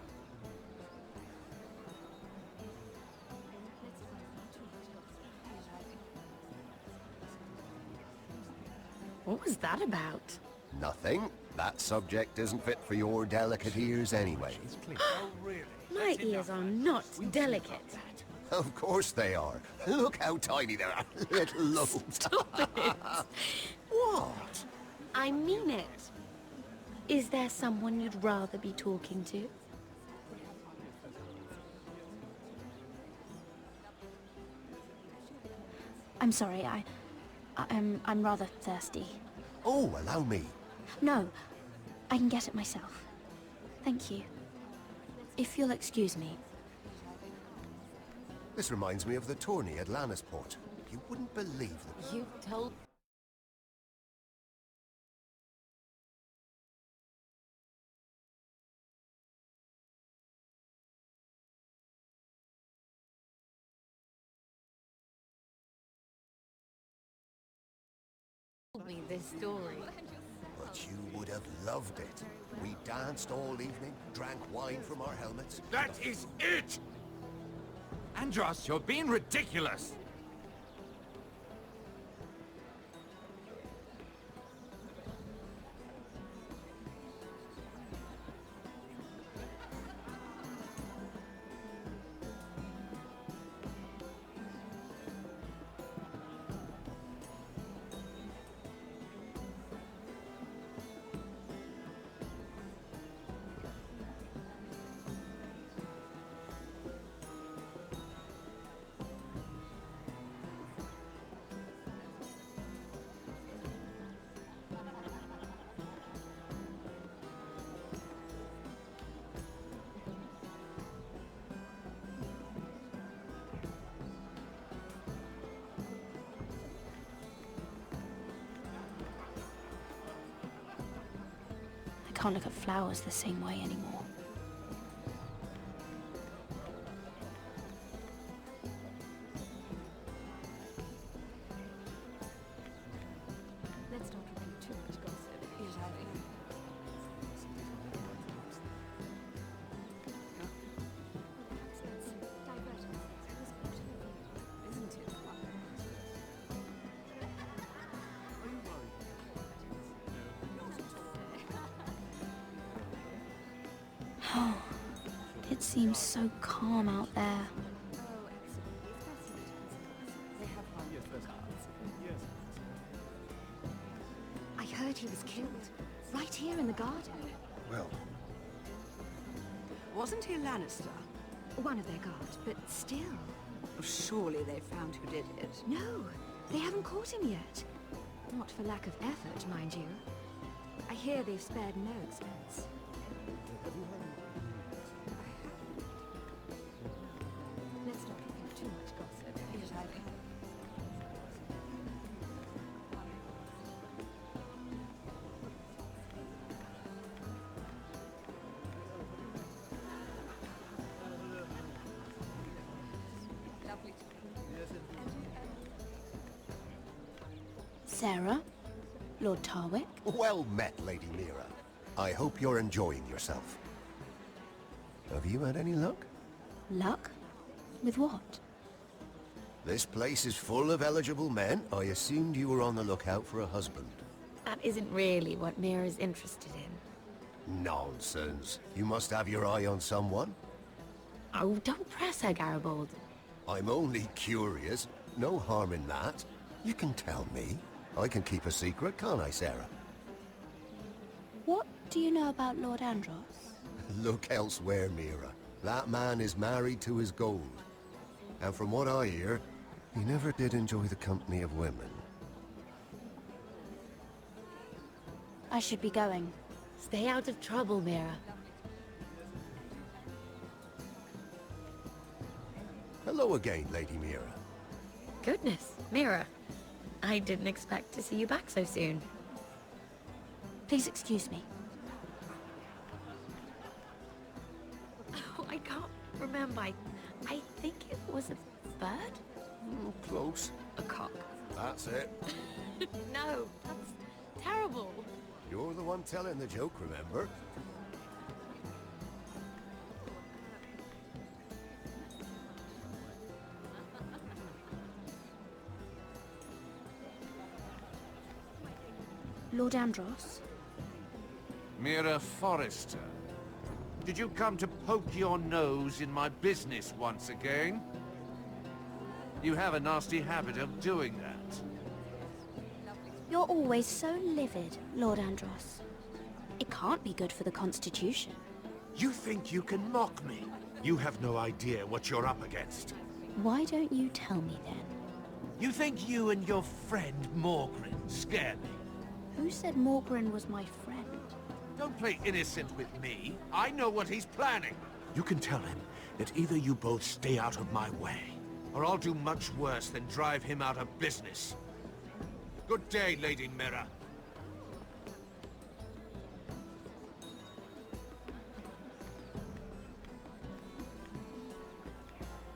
What was that about? Nothing. That subject isn't fit for your delicate ears anyway. My ears are not delicate. Of course they are. Look how tiny they are. Little lobes. Stop it! What? I mean it. Is there someone you'd rather be talking to? I'm sorry, I'm rather thirsty. Oh, allow me. No, I can get it myself. Thank you. If you'll excuse me. This reminds me of the tourney at Lannisport. You wouldn't believe them. You told... me this story. But you would have loved it. We danced all evening, drank wine from our helmets. That is it! Andros, you're being ridiculous! can't look at flowers the same way anymore. Let's not repeat too much gossip. Yes, I think. Isn't it? Oh, it seems so calm out there. I heard he was killed. Right here in the garden. Well, Wasn't he a Lannister? One of their guard, but still. Surely they found who did it. No, they haven't caught him yet. Not for lack of effort, mind you. I hear they've spared no expense. Let's not repeat too much gossip. Yes, I can. Sarah? Lord Tarwick? Well met, Lady Mira. I hope you're enjoying yourself. Have you had any luck? Luck? With what? This place is full of eligible men. I assumed you were on the lookout for a husband. That isn't really what Mira's interested in. Nonsense. You must have your eye on someone. Oh, don't press her, Garibaldi. I'm only curious. No harm in that. You can tell me. I can keep a secret, can't I, Sarah? What do you know about Lord Andros? Look elsewhere, Mira. That man is married to his gold. And from what I hear, he never did enjoy the company of women. I should be going. Stay out of trouble, Mira. Hello again, Lady Mira. Goodness, Mira. I didn't expect to see you back so soon. Please excuse me. Oh, I can't remember. I think it was a bird? Close. A cock. That's it. No, that's terrible. You're the one telling the joke, remember? Lord Andros? Mira Forrester. Did you come to poke your nose in my business once again? You have a nasty habit of doing that. You're always so livid, Lord Andros. It can't be good for the Constitution. You think you can mock me? You have no idea what you're up against. Why don't you tell me then? You think you and your friend Morgrin scare me? Who said Morgrin was my friend? Don't play innocent with me. I know what he's planning. You can tell him that either you both stay out of my way, or I'll do much worse than drive him out of business. Good day, Lady Mira.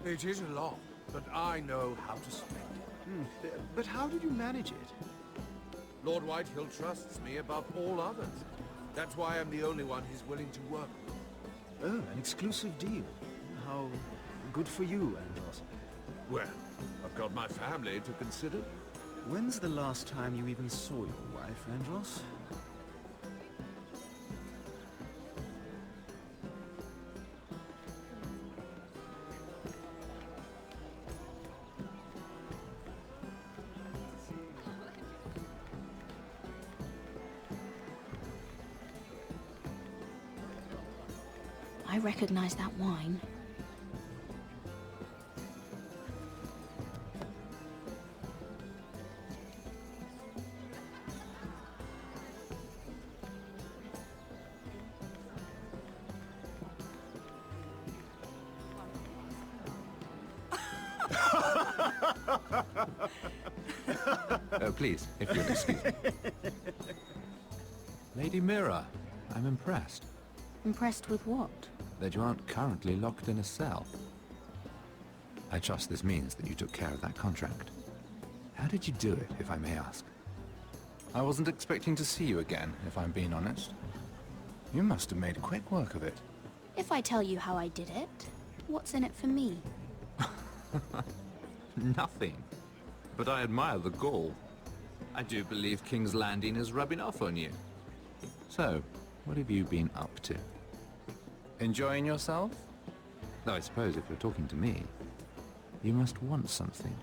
It is a lot, but I know how to spend it. But how did you manage it? Lord Whitehill trusts me above all others. That's why I'm the only one he's willing to work with. Oh, an exclusive deal. How good for you, Andros. Well, I've got my family to consider. When's the last time you even saw your wife, Andros? I recognize that wine. Oh, please, if you'll excuse me. Lady Mira, I'm impressed. Impressed with what? That you aren't currently locked in a cell. I trust this means that you took care of that contract. How did you do it, if I may ask? I wasn't expecting to see you again, if I'm being honest. You must have made quick work of it. If I tell you how I did it, what's in it for me? Nothing. But I admire the gall. I do believe King's Landing is rubbing off on you. So, what have you been up to? Enjoying yourself? Though I suppose if you're talking to me, you must want something.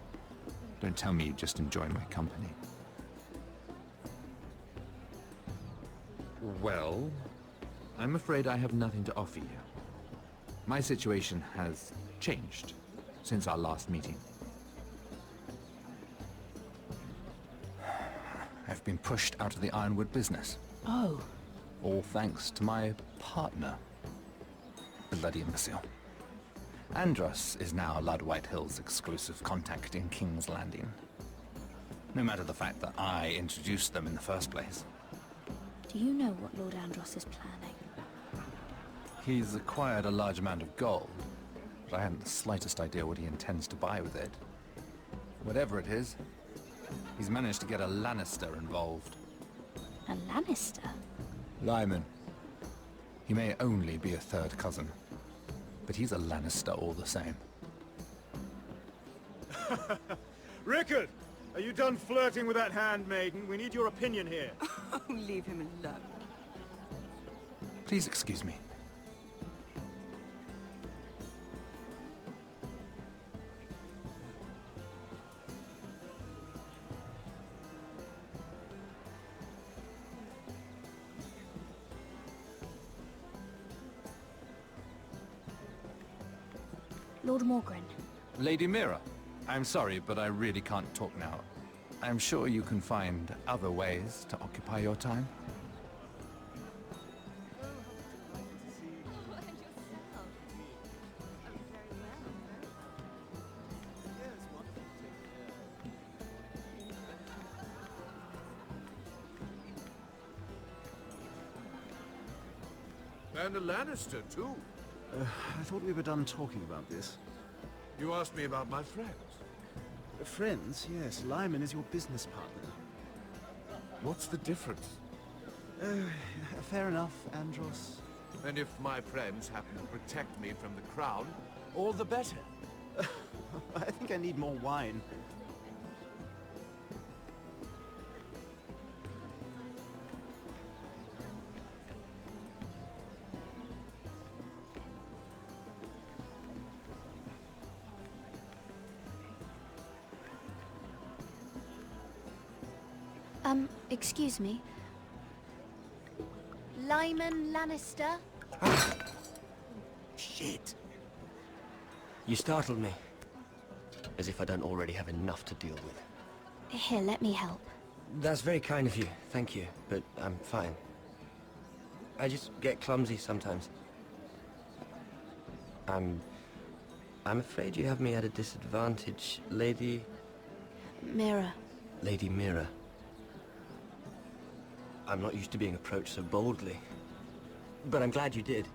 Don't tell me you just enjoy my company. Well, I'm afraid I have nothing to offer you. My situation has changed since our last meeting. I've been pushed out of the ironwood business. Oh. All thanks to my partner. Bloody imbecile. Andros is now Lord Whitehill's exclusive contact in King's Landing. No matter the fact that I introduced them in the first place. Do you know what Lord Andros is planning? He's acquired a large amount of gold, but I haven't the slightest idea what he intends to buy with it. Whatever it is, he's managed to get a Lannister involved. A Lannister? Lyman. He may only be a third cousin, but he's a Lannister all the same. Rickard! Are you done flirting with that handmaiden? We need your opinion here. Oh, leave him alone. Please excuse me. Lord Morgren. Lady Mira, I'm sorry, but I really can't talk now. I'm sure you can find other ways to occupy your time. And a Lannister, too. I thought we were done talking about this. You asked me about my friends. Friends? Yes, Lyman is your business partner. What's the difference? Fair enough, Andros. And if my friends happen to protect me from the crown, all the better. I think I need more wine. Excuse me. Lyman Lannister? Shit. You startled me. As if I don't already have enough to deal with. Here, let me help. That's very kind of you, thank you, but I'm fine. I just get clumsy sometimes. I'm afraid you have me at a disadvantage, Lady... Mira. Lady Mira. I'm not used to being approached so boldly. But I'm glad you did.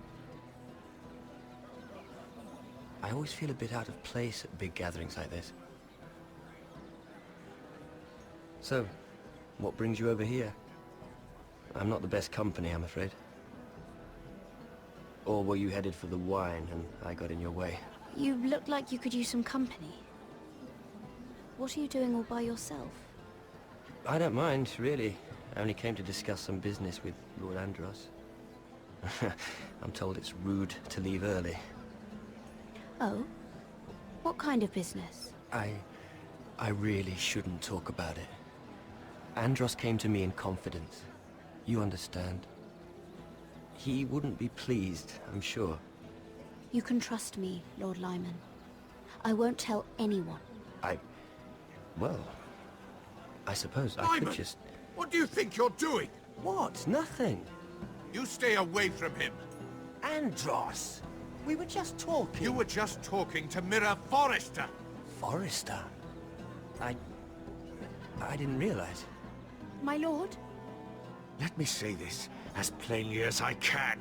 I always feel a bit out of place at big gatherings like this. So, what brings you over here? I'm not the best company, I'm afraid. Or were you headed for the wine and I got in your way? You look like you could use some company. What are you doing all by yourself? I don't mind, really. I only came to discuss some business with Lord Andros. I'm told it's rude to leave early. Oh? What kind of business? I really shouldn't talk about it. Andros came to me in confidence. You understand? He wouldn't be pleased, I'm sure. You can trust me, Lord Lyman. I won't tell anyone. Well, I suppose I Lyman! could just... What do you think you're doing? What? Nothing. You stay away from him. Andros! We were just talking. You were just talking to Mira Forrester. Let me say this as plainly as I can.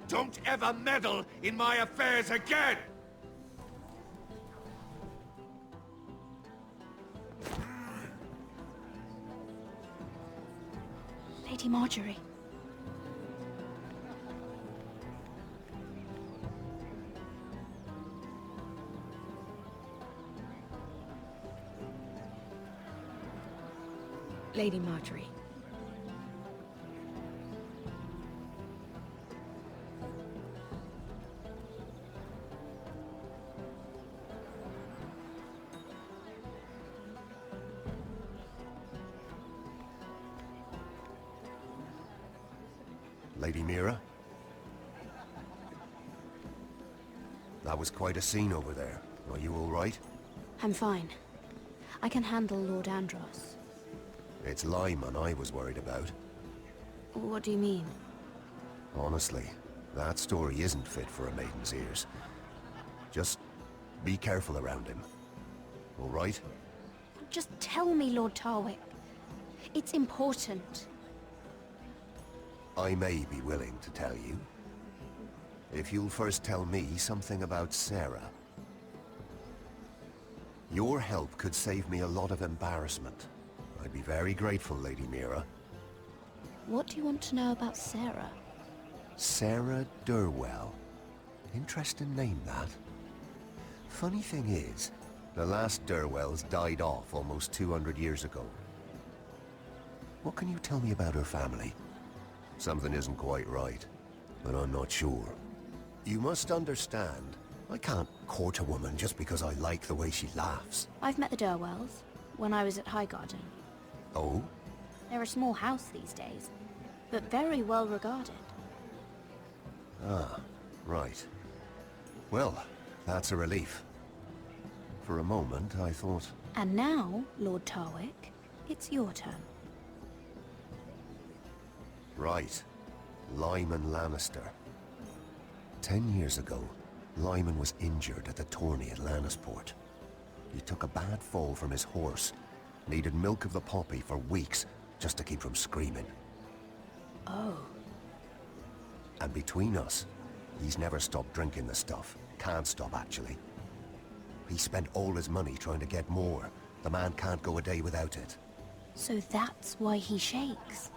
Don't ever meddle in my affairs again! Lady Marjorie. Lady Marjorie. Lady Mira? That was quite a scene over there. Are you all right? I'm fine. I can handle Lord Andros. It's Lyman I was worried about. What do you mean? Honestly, that story isn't fit for a maiden's ears. Just be careful around him. All right? Just tell me, Lord Tarwick. It's important. I may be willing to tell you. If you'll first tell me something about Sarah. Your help could save me a lot of embarrassment. I'd be very grateful, Lady Mira. What do you want to know about Sarah? Sarah Durwell. Interesting name, that. Funny thing is, the last Durwells died off almost 200 years ago. What can you tell me about her family? Something isn't quite right, but I'm not sure. You must understand, I can't court a woman just because I like the way she laughs. I've met the Durwells when I was at Highgarden. Oh? They're a small house these days, but very well regarded. Ah, right. Well, that's a relief. For a moment, I thought... And now, Lord Tarwick, it's your turn. Right. Lyman Lannister. 10 years ago, Lyman was injured at the tourney at Lannisport. He took a bad fall from his horse. Needed milk of the poppy for weeks just to keep from screaming. Oh. And between us, he's never stopped drinking the stuff. Can't stop, actually. He spent all his money trying to get more. The man can't go a day without it. So that's why he shakes.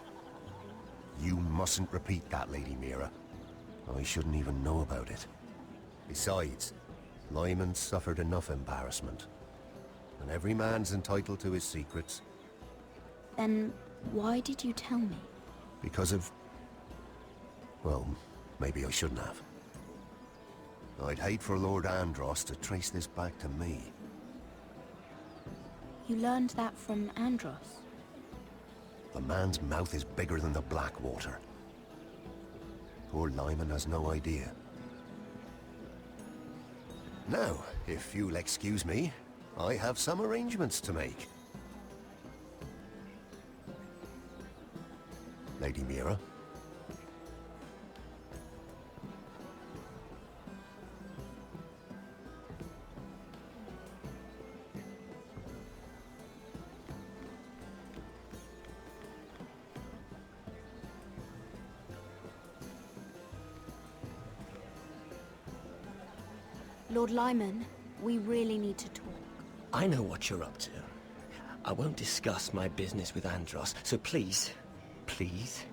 You mustn't repeat that, Lady Mira. I shouldn't even know about it. Besides, Lyman suffered enough embarrassment. And every man's entitled to his secrets. Then why did you tell me? Because of... well, maybe I shouldn't have. I'd hate for Lord Andros to trace this back to me. You learned that from Andros? The man's mouth is bigger than the Blackwater. Poor Lyman has no idea. Now, if you'll excuse me, I have some arrangements to make. Lady Mira? Lord Lyman, we really need to talk. I know what you're up to. I won't discuss my business with Andros, so please, please,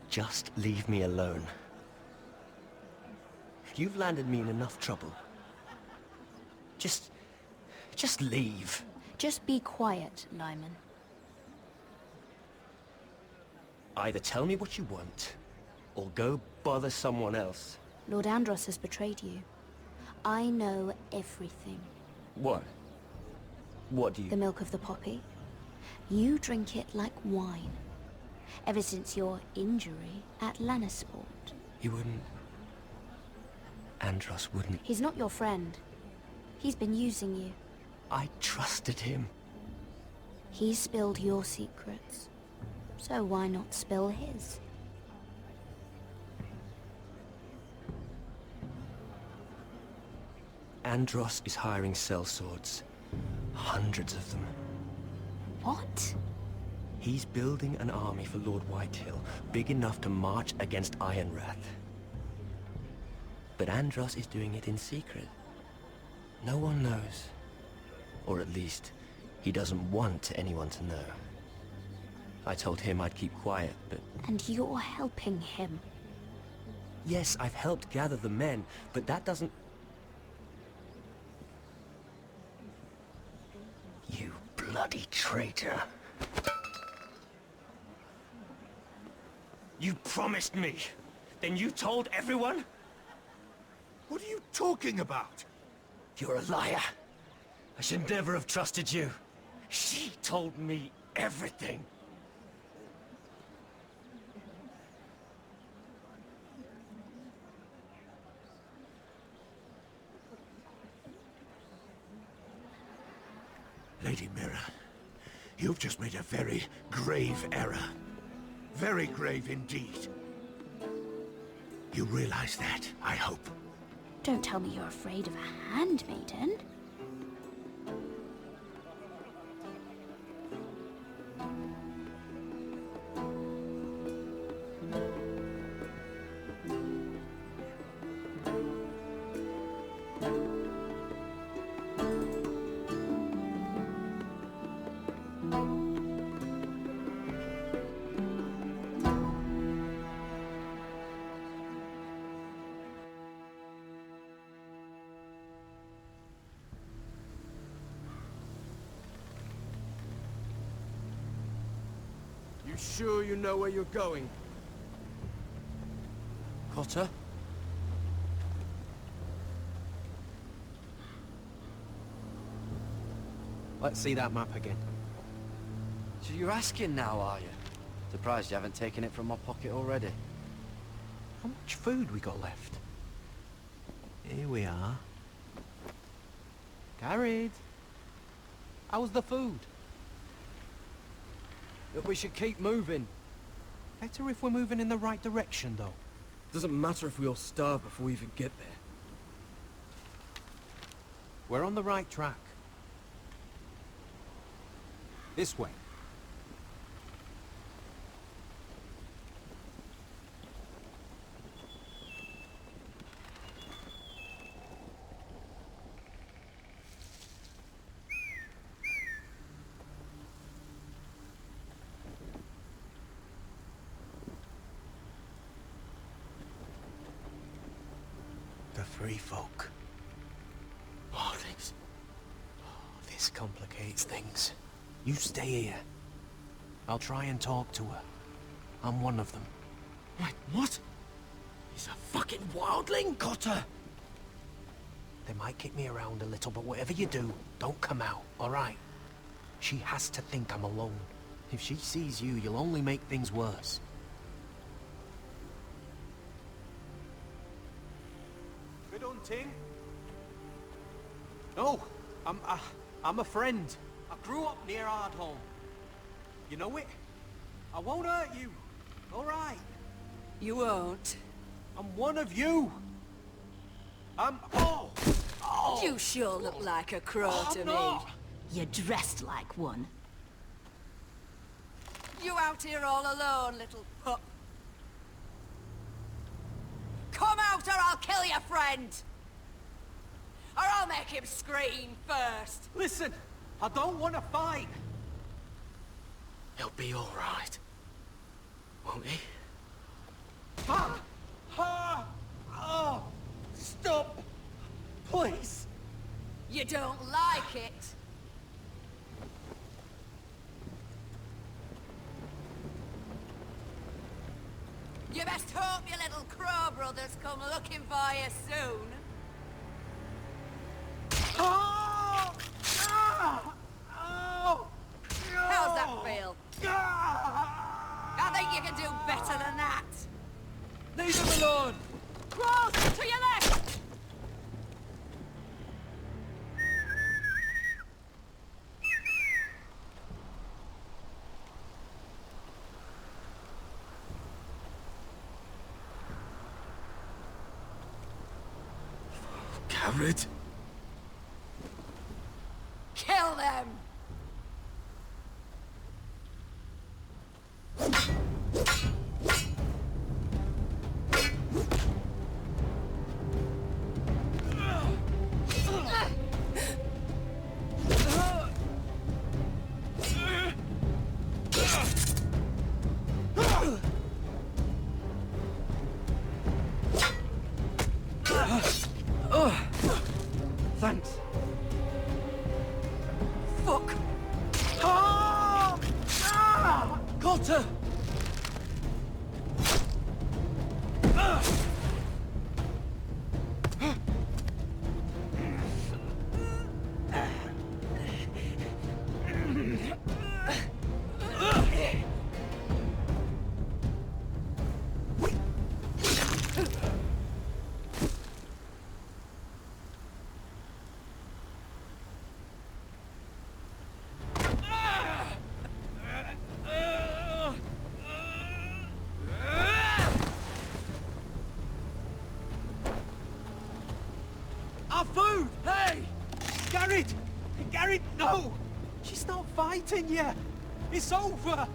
just leave me alone. You've landed me in enough trouble. Just leave. Just be quiet, Lyman. Either tell me what you want, or go bother someone else. Lord Andros has betrayed you. I know everything. What? What do you... The milk of the poppy. You drink it like wine. Ever since your injury at Lannisport. He wouldn't... Andros wouldn't... He's not your friend. He's been using you. I trusted him. He spilled your secrets. So why not spill his? Andros is hiring sellswords. Hundreds of them. What? He's building an army for Lord Whitehill, big enough to march against Ironrath. But Andros is doing it in secret. No one knows. Or at least, he doesn't want anyone to know. I told him I'd keep quiet, but... And you're helping him. Yes, I've helped gather the men, but that doesn't... You bloody traitor. You promised me. Then you told everyone? What are you talking about? You're a liar. I should never have trusted you. She told me everything. Lady Mira, you've just made a very grave error. Very grave indeed. You realize that, I hope. Don't tell me you're afraid of a handmaiden. You sure you know where you're going? Cotter? Let's see that map again. So you're asking now, are you? Surprised you haven't taken it from my pocket already. How much food we got left? Here we are. Carried. How's the food? That we should keep moving. Better if we're moving in the right direction, though. Doesn't matter if we all starve before we even get there. We're on the right track. This way. The free folk. Oh, this complicates things. You stay here. I'll try and talk to her. I'm one of them. Wait, what? He's a fucking wildling, Cotter! They might kick me around a little, but whatever you do, don't come out, alright? She has to think I'm alone. If she sees you, you'll only make things worse. Good hunting? No, I'm a friend. I grew up near Ardholm. You know it? I won't hurt you, alright? You won't. I'm one of you. Oh! You sure look like a crow to me. You're dressed like one. You out here all alone, little pup? Come out or I'll kill your friend! Or I'll make him scream first! Listen, I don't want to fight. He'll be alright. Won't he? Ah! Ah! Oh! Stop! Please! You don't like it? You best hope your little crow brothers come looking for you soon. Oh! Ah! Oh! How's that feel? I think you can do better than that. Leave him alone! Crows, to your left! Garrett? Kill them! Garrett! Garrett, no! She's not fighting yet! It's over! Are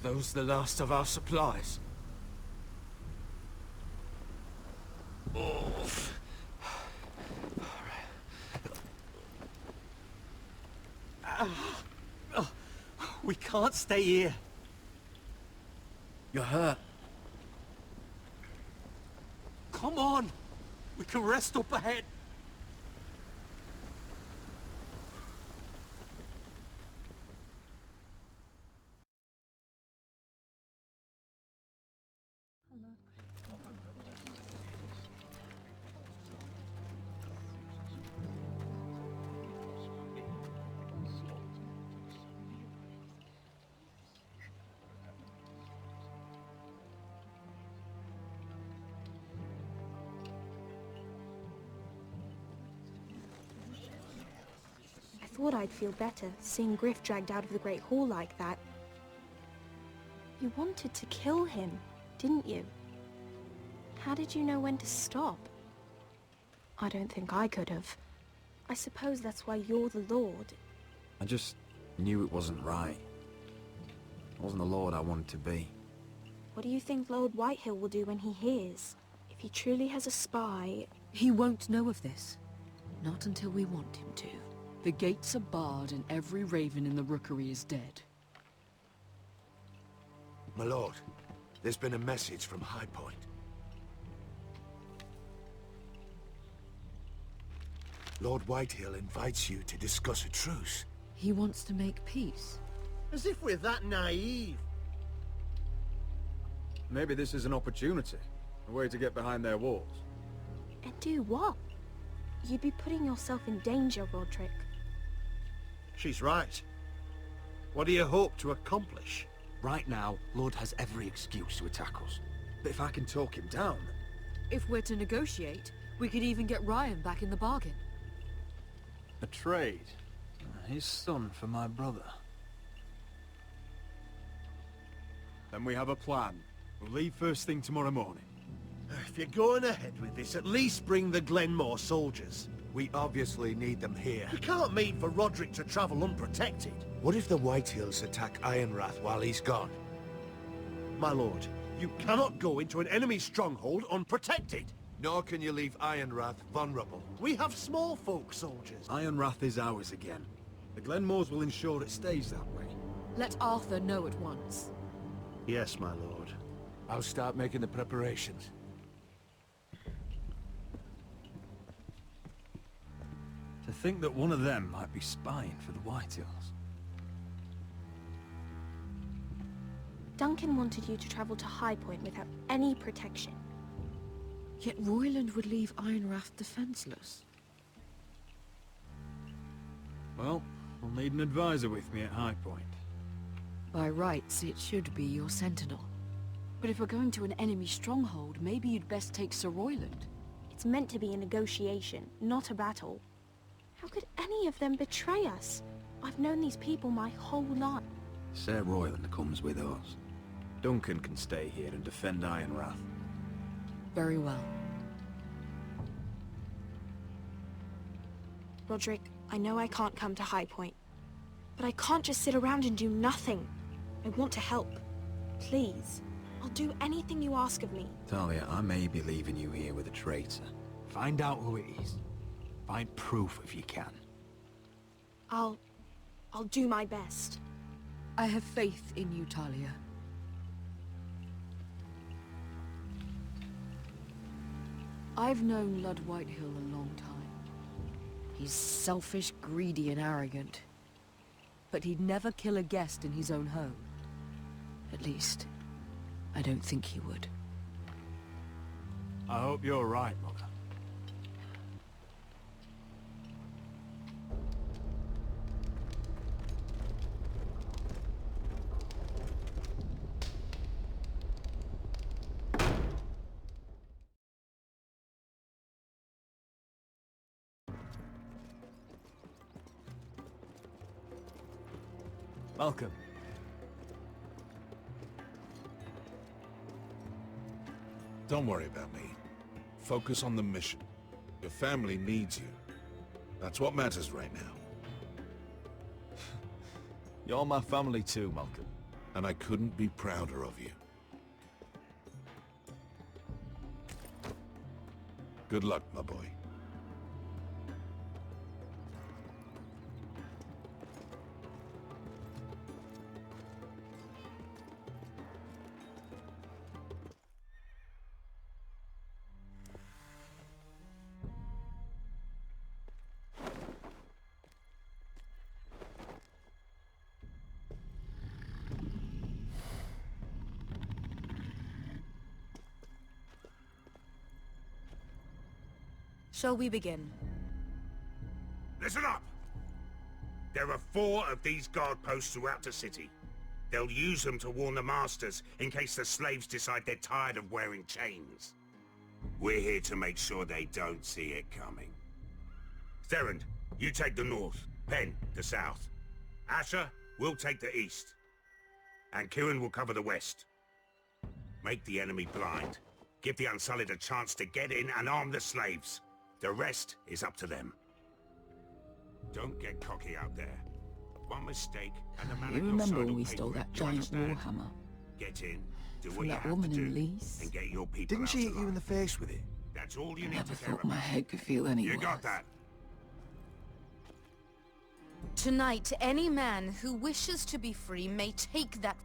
those the last of our supplies? We can't stay here. You're hurt. Come on! We can rest up ahead. I thought I'd feel better seeing Griff dragged out of the Great Hall like that. You wanted to kill him, didn't you? How did you know when to stop? I don't think I could have. I suppose that's why you're the Lord. I just knew it wasn't right. I wasn't the Lord I wanted to be. What do you think Lord Whitehill will do when he hears? If he truly has a spy... He won't know of this. Not until we want him to. The gates are barred and every raven in the rookery is dead. My lord, there's been a message from High Point. Lord Whitehill invites you to discuss a truce. He wants to make peace. As if we're that naive. Maybe this is an opportunity. A way to get behind their walls. And do what? You'd be putting yourself in danger, Roderick. She's right. What do you hope to accomplish? Right now, Lord has every excuse to attack us. But if I can talk him down... If we're to negotiate, we could even get Ryan back in the bargain. A trade? His son for my brother. Then we have a plan. We'll leave first thing tomorrow morning. If you're going ahead with this, at least bring the Glenmore soldiers. We obviously need them here. You can't mean for Roderick to travel unprotected. What if the Whitehills attack Ironrath while he's gone? My lord, you cannot go into an enemy stronghold unprotected. Nor can you leave Ironrath vulnerable. We have small folk soldiers. Ironrath is ours again. The Glenmores will ensure it stays that way. Let Arthur know at once. Yes, my lord. I'll start making the preparations. To think that one of them might be spying for the Whitehills. Duncan wanted you to travel to High Point without any protection. Yet Royland would leave Ironrath defenseless. Well, we'll need an advisor with me at High Point. By rights, it should be your sentinel. But if we're going to an enemy stronghold, maybe you'd best take Sir Royland. It's meant to be a negotiation, not a battle. How could any of them betray us? I've known these people my whole life. Sir Royland comes with us. Duncan can stay here and defend Ironrath. Very well. Roderick, I know I can't come to High Point, but I can't just sit around and do nothing. I want to help. Please. I'll do anything you ask of me. Talia, I may be leaving you here with a traitor. Find out who it is. Find proof if you can. I'll do my best. I have faith in you, Talia. I've known Lord Whitehill a long time. He's selfish, greedy, and arrogant. But he'd never kill a guest in his own home. At least, I don't think he would. I hope you're right, Mother. Welcome. Don't worry about me. Focus on the mission. Your family needs you. That's what matters right now. You're my family too, Malcolm. And I couldn't be prouder of you. Good luck, my boy. Shall we begin? Listen up! There are 4 of these guard posts throughout the city. They'll use them to warn the masters in case the slaves decide they're tired of wearing chains. We're here to make sure they don't see it coming. Therend, you take the north. Penn, the south. Asher, we'll take the east. And Kieran will cover the west. Make the enemy blind. Give the Unsullied a chance to get in and arm the slaves. The rest is up to them. Don't get cocky out there. One mistake and the man You remember when we stole that giant warhammer? Get in, do From what you that have woman to do, in Lease? and get your people Didn't out she hit alive. you in the face with it? That's all you I need never to care thought my about. head could feel any You worse. got that? Tonight, any man who wishes to be free may take that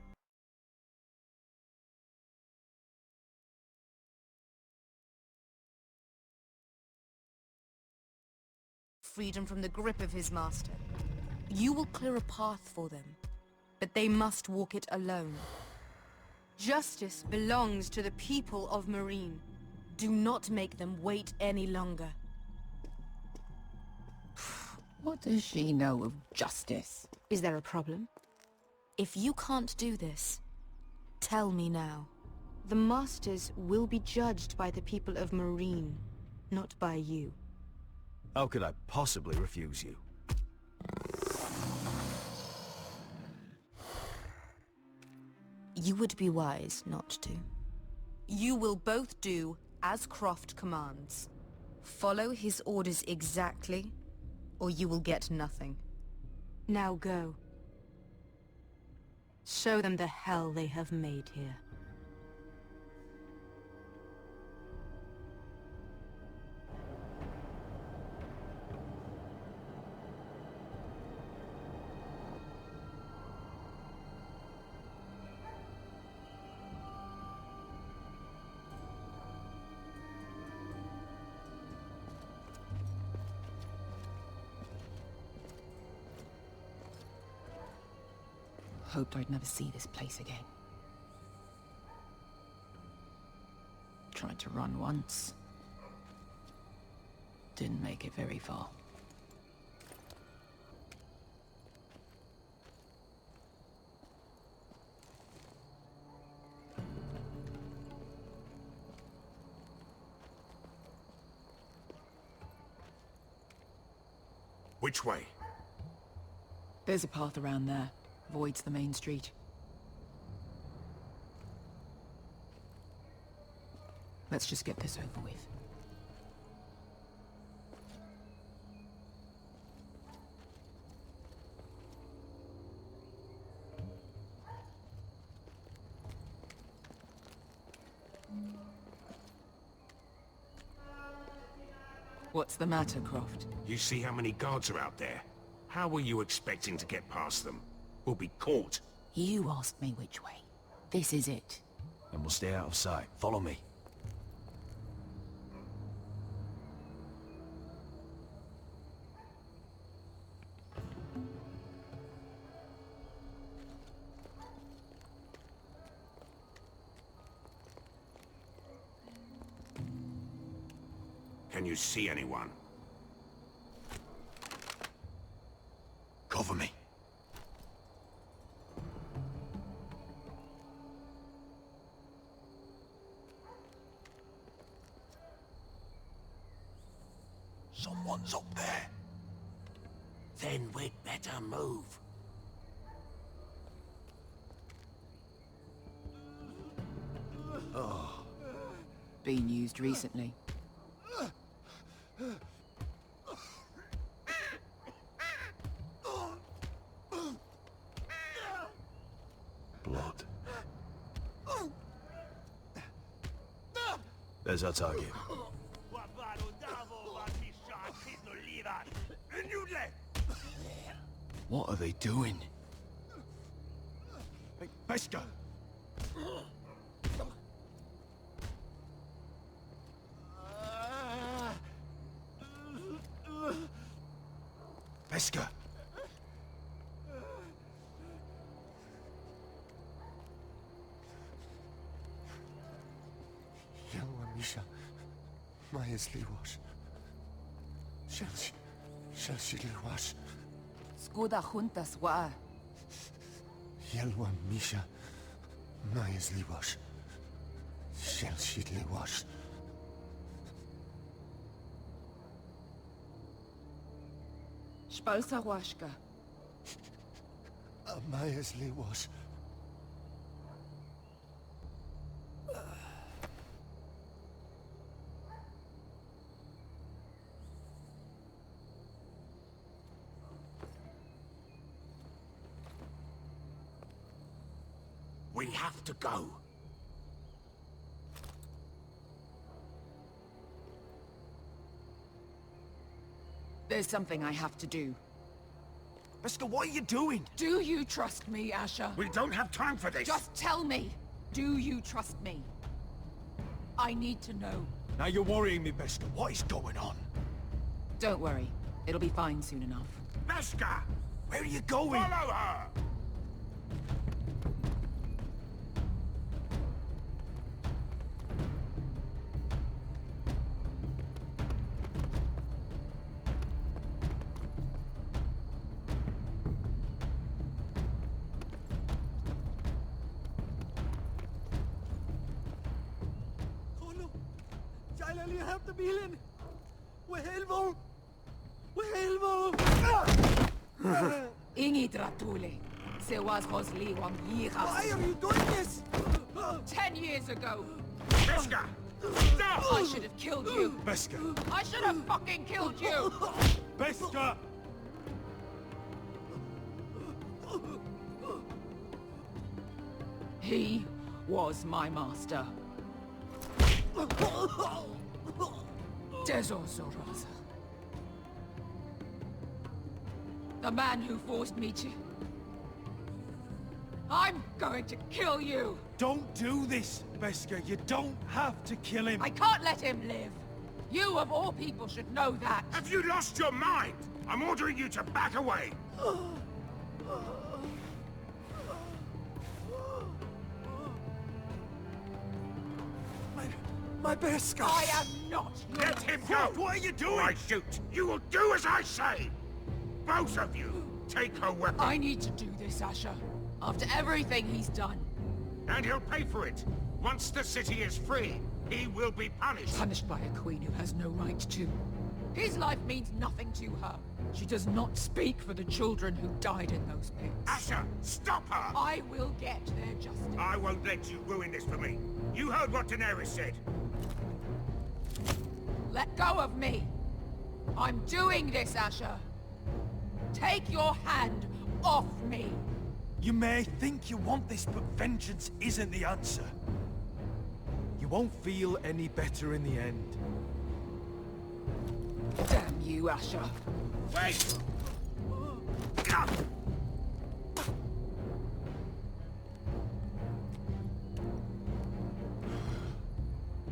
freedom from the grip of his master. You will clear a path for them, but they must walk it alone. Justice belongs to the people of Marine. Do not make them wait any longer. What does she know of justice? Is there a problem? If you can't do this, tell me now. The Masters will be judged by the people of Marine, not by you. How could I possibly refuse you? You would be wise not to. You will both do as Croft commands. Follow his orders exactly, or you will get nothing. Now go. Show them the hell they have made here. Hoped I'd never see this place again. Tried to run once. Didn't make it very far. Which way? There's a path around there. Avoids the main street. Let's just get this over with. What's the matter, Croft? You see how many guards are out there? How were you expecting to get past them? We'll be caught. You asked me which way. This is it. And we'll stay out of sight. Follow me. Can you see anyone? Cover me. Someone's up there. Then we'd better move. Oh, been used recently. Blood. There's our target. What are they doing? Hey, Beskar! Beskar! Yelwa Misha, Maya's Liwash. Shelshi Liwash. Skoda juntas wa. Yelwa Misha, Maya's Liwash. Shelshi Liwash. Spalsa washka. Maya's Liwash. We have to go. There's something I have to do. Beskar, what are you doing? Do you trust me, Asher? We don't have time for this. Just tell me. Do you trust me? I need to know. Now you're worrying me, Beskar. What is going on? Don't worry. It'll be fine soon enough. Beskar! Where are you going? Follow her! Ingi Dratule. Se was Hosli Wam Why are you doing this? 10 years ago. Beskar! Stop! I should have killed you. Beskar! I should have fucking killed you. Beskar! He was my master. Desozorosa. The man who forced me to... I'm going to kill you! Don't do this, Beskar. You don't have to kill him. I can't let him live! You, of all people, should know that! Have you lost your mind? I'm ordering you to back away! My Beskar! I am not your... Let him go! What are you doing? I shoot! You will do as I say! Both of you, take her weapon. I need to do this, Asher. After everything he's done. And he'll pay for it. Once the city is free, he will be punished. Punished by a queen who has no right to. His life means nothing to her. She does not speak for the children who died in those pits. Asher, stop her! I will get their justice. I won't let you ruin this for me. You heard what Daenerys said. Let go of me! I'm doing this, Asher! Take your hand off me! You may think you want this, but vengeance isn't the answer. You won't feel any better in the end. Damn you, Asher! Wait!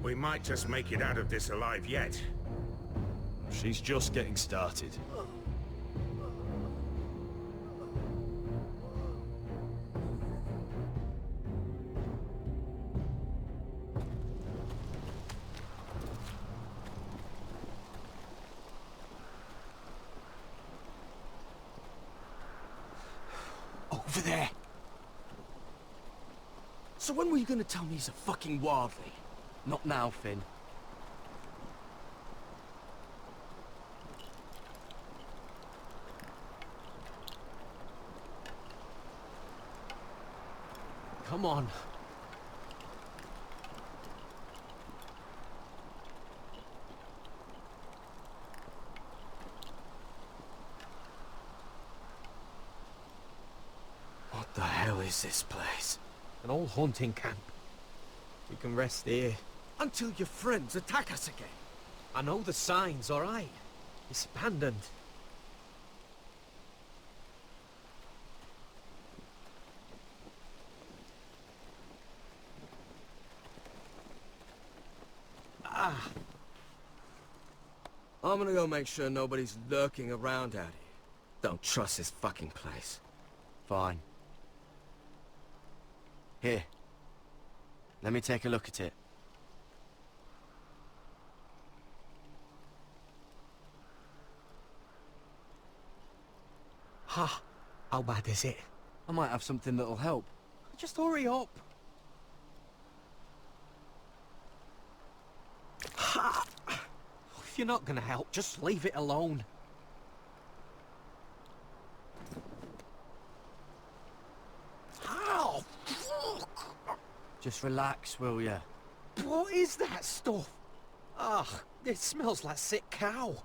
We might just make it out of this alive yet. She's just getting started. Over there. So when were you gonna tell me he's a fucking wildling? Not now, Finn. Come on. is this place? An old hunting camp. We can rest here. Until your friends attack us again. I know the signs, alright? It's abandoned. I'm gonna go make sure nobody's lurking around out here. Don't trust this fucking place. Fine. Here. Let me take a look at it. Ha! How bad is it? I might have something that'll help. Just hurry up. Ha! If you're not gonna help, just leave it alone. Ow! Fuck! Just relax, will ya? What is that stuff? Ugh, it smells like sick cow.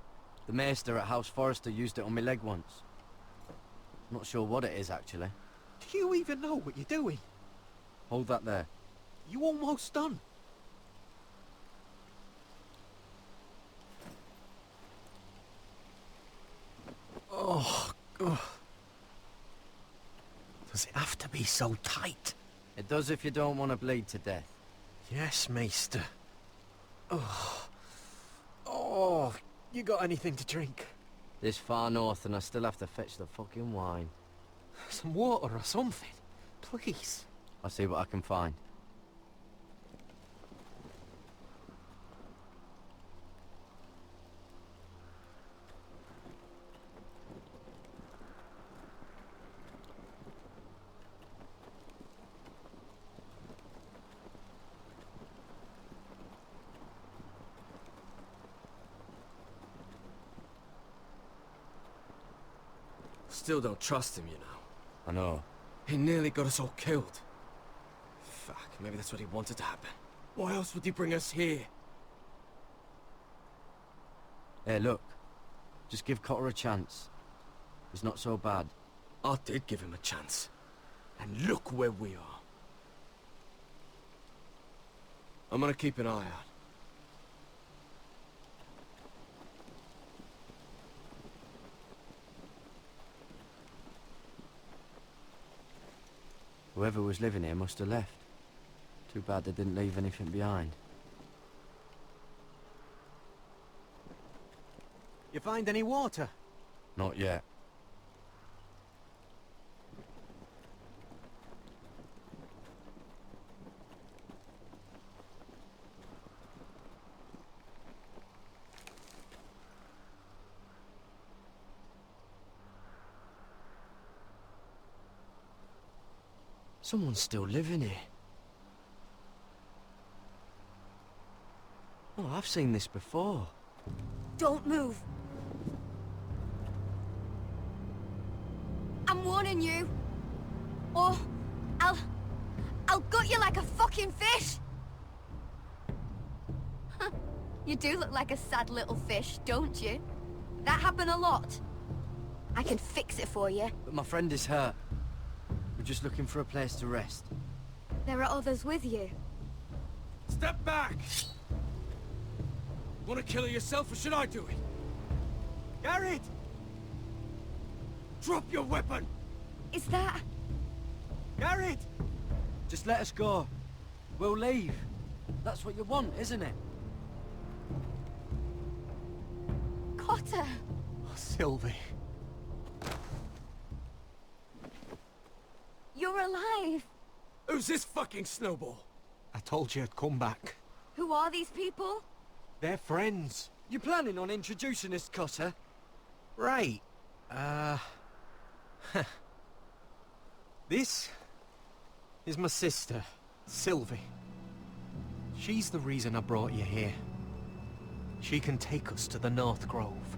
The maester at House Forrester used it on my leg once. Not sure what it is, actually. Do you even know what you're doing? Hold that there. You almost done. Oh, God. Does it have to be so tight? It does if you don't want to bleed to death. Yes, Maester. Oh, you got anything to drink? This far north and I still have to fetch the fucking wine. Some water or something, please. I'll see what I can find. Still don't trust him, you know. I know. He nearly got us all killed. Fuck, maybe that's what he wanted to happen. Why else would he bring us here? Hey, look. Just give Cotter a chance. He's not so bad. I did give him a chance. And look where we are. I'm gonna keep an eye out. Whoever was living here must have left. Too bad they didn't leave anything behind. You find any water? Not yet. Someone's still living here. Oh, I've seen this before. Don't move. I'm warning you. Or I'll gut you like a fucking fish. You do look like a sad little fish, don't you? That happen a lot. I can fix it for you. But my friend is hurt. We're just looking for a place to rest. There are others with you. Step back! Want to kill her yourself, or should I do it? Garrett! Drop your weapon! Is that... Garrett! Just let us go. We'll leave. That's what you want, isn't it? Cotter! Oh, Sylvie. You're alive! Who's this fucking snowball? I told you I'd come back. Who are these people? They're friends. You planning on introducing us, Cotter? Right. This is my sister, Sylvie. She's the reason I brought you here. She can take us to the North Grove.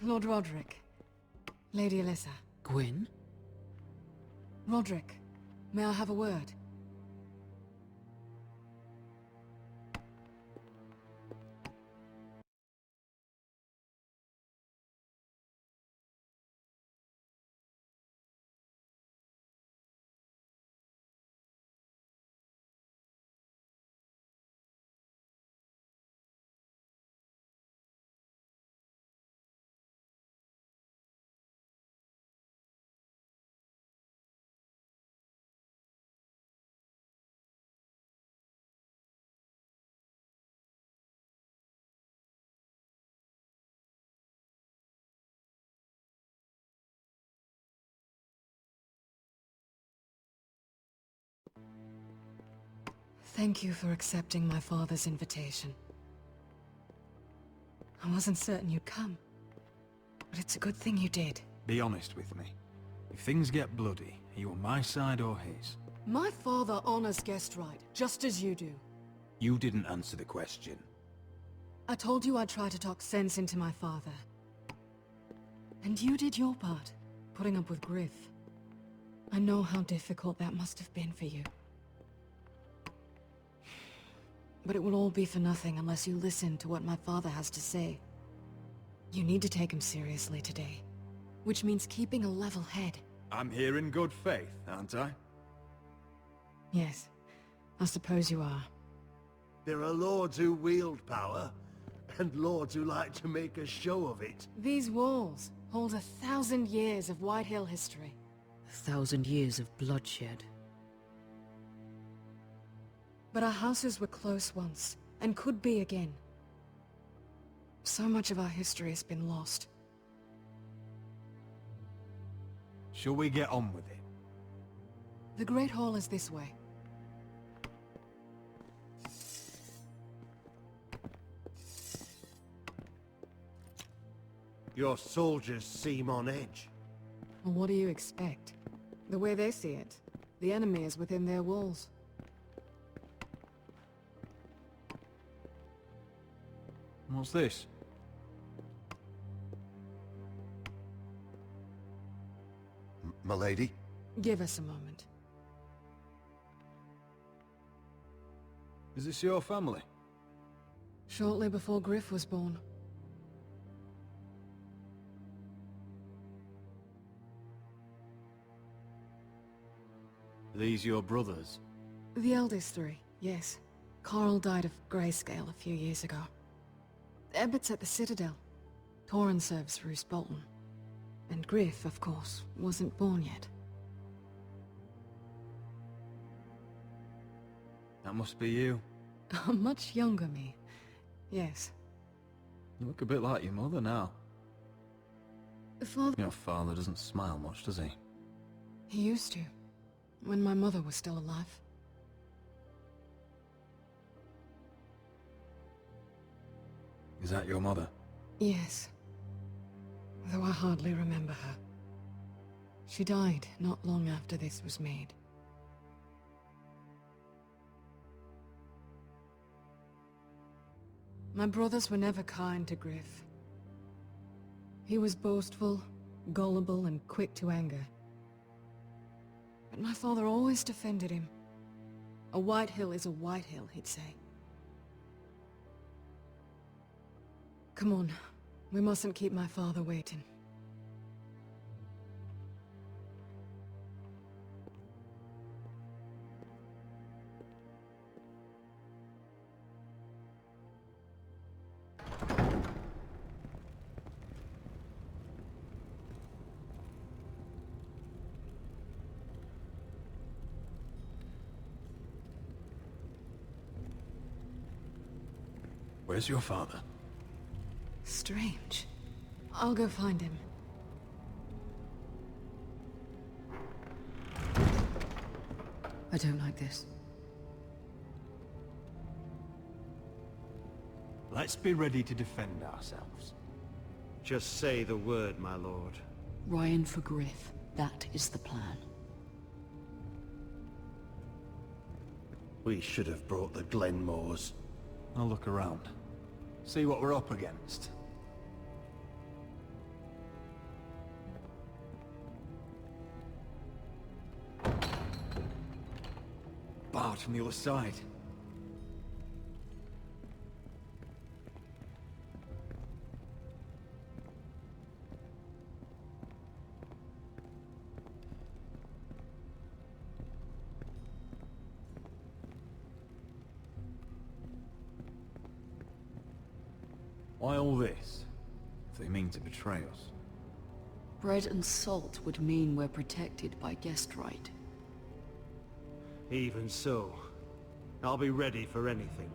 Lord Roderick. Lady Alyssa. Gwyn? Roderick, may I have a word? Thank you for accepting my father's invitation. I wasn't certain you'd come, but it's a good thing you did. Be honest with me. If things get bloody, are you on my side or his? My father honors guest right, just as you do. You didn't answer the question. I told you I'd try to talk sense into my father. And you did your part, putting up with Griff. I know how difficult that must have been for you. But it will all be for nothing unless you listen to what my father has to say. You need to take him seriously today, which means keeping a level head. I'm here in good faith, aren't I? Yes, I suppose you are. There are lords who wield power, and lords who like to make a show of it. These walls hold 1,000 years of White Hill history. 1,000 years of bloodshed. But our houses were close once, and could be again. So much of our history has been lost. Shall we get on with it? The Great Hall is this way. Your soldiers seem on edge. Well, what do you expect? The way they see it, the enemy is within their walls. What's this? Milady? Give us a moment. Is this your family? Shortly before Griff was born. Are these your brothers? The eldest three, yes. Carl died of grayscale a few years ago. Ebbett's at the Citadel. Torrin serves Roose Bolton. And Griff, of course, wasn't born yet. That must be you. A much younger me. Yes. You look a bit like your mother now. Father... Your father doesn't smile much, does he? He used to, when my mother was still alive. Is that your mother? Yes. Though I hardly remember her. She died not long after this was made. My brothers were never kind to Griff. He was boastful, gullible, and quick to anger. But my father always defended him. A White Hill is a White Hill, he'd say. Come on, we mustn't keep my father waiting. Where's your father? Strange. I'll go find him. I don't like this. Let's be ready to defend ourselves. Just say the word, my lord. Ryan for Griff. That is the plan. We should have brought the Glenmores. I'll look around. See what we're up against. out from the other side. Why all this? If they mean to betray us. Bread and salt would mean we're protected by guest right. Even so, I'll be ready for anything.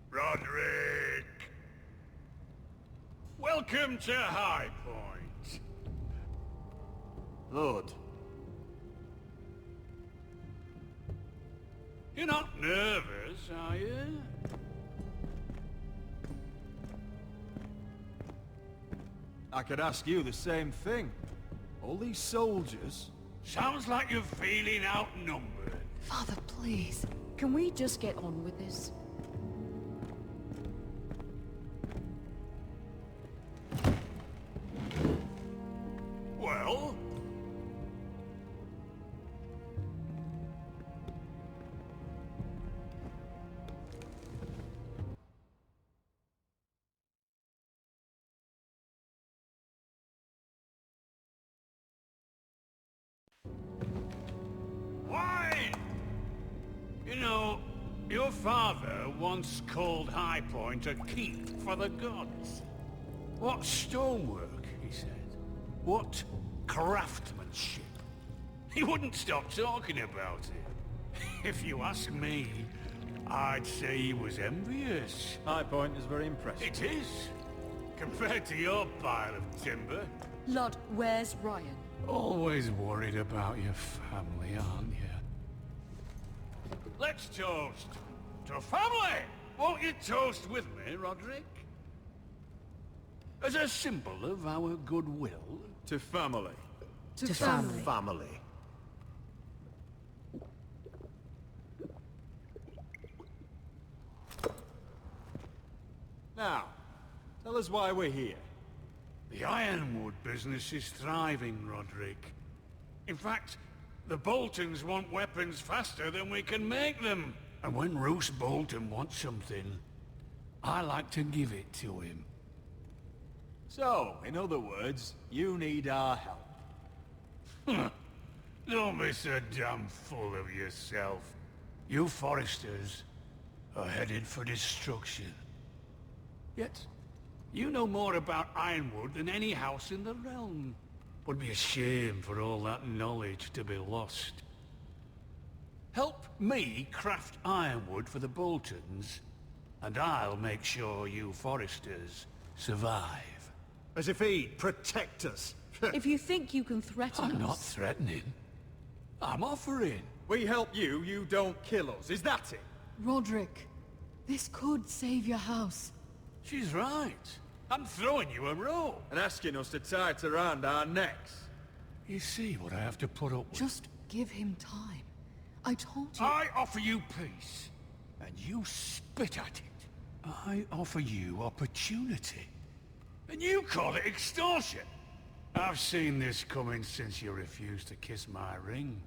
Roderick! Welcome to High Point. Lord. You're not nervous, are you? I could ask you the same thing. All these soldiers... Sounds like you're feeling outnumbered. Father, please. Can we just get on with this? Well? Why? You know, your father once called High Point a keep for the gods. What stonework, he said. What craftsmanship. He wouldn't stop talking about it. If you ask me, I'd say he was envious. High Point is very impressive. It is. Compared to your pile of timber. Lord, where's Ryan? Always worried about your family, aren't you? Let's toast to family! Won't you toast with me, Roderick? As a symbol of our goodwill. To family. To family. Family. Now, tell us why we're here. The ironwood business is thriving, Roderick. In fact, the Boltons want weapons faster than we can make them. And when Roose Bolton wants something, I like to give it to him. So, in other words, you need our help. Don't be so damn full of yourself. You Foresters are headed for destruction. Yet, you know more about Ironwood than any house in the realm. Would be a shame for all that knowledge to be lost. Help me craft ironwood for the Boltons, and I'll make sure you Foresters survive. As if he'd protect us. If you think you can threaten us... I'm not threatening. I'm offering. We help you, you don't kill us. Is that it? Roderick, this could save your house. She's right. I'm throwing you a rope. And asking us to tie it around our necks. You see what I have to put up with? Just give him time. I told you... I offer you peace, and you spit at it. I offer you opportunity, and you call it extortion. I've seen this coming since you refused to kiss my ring.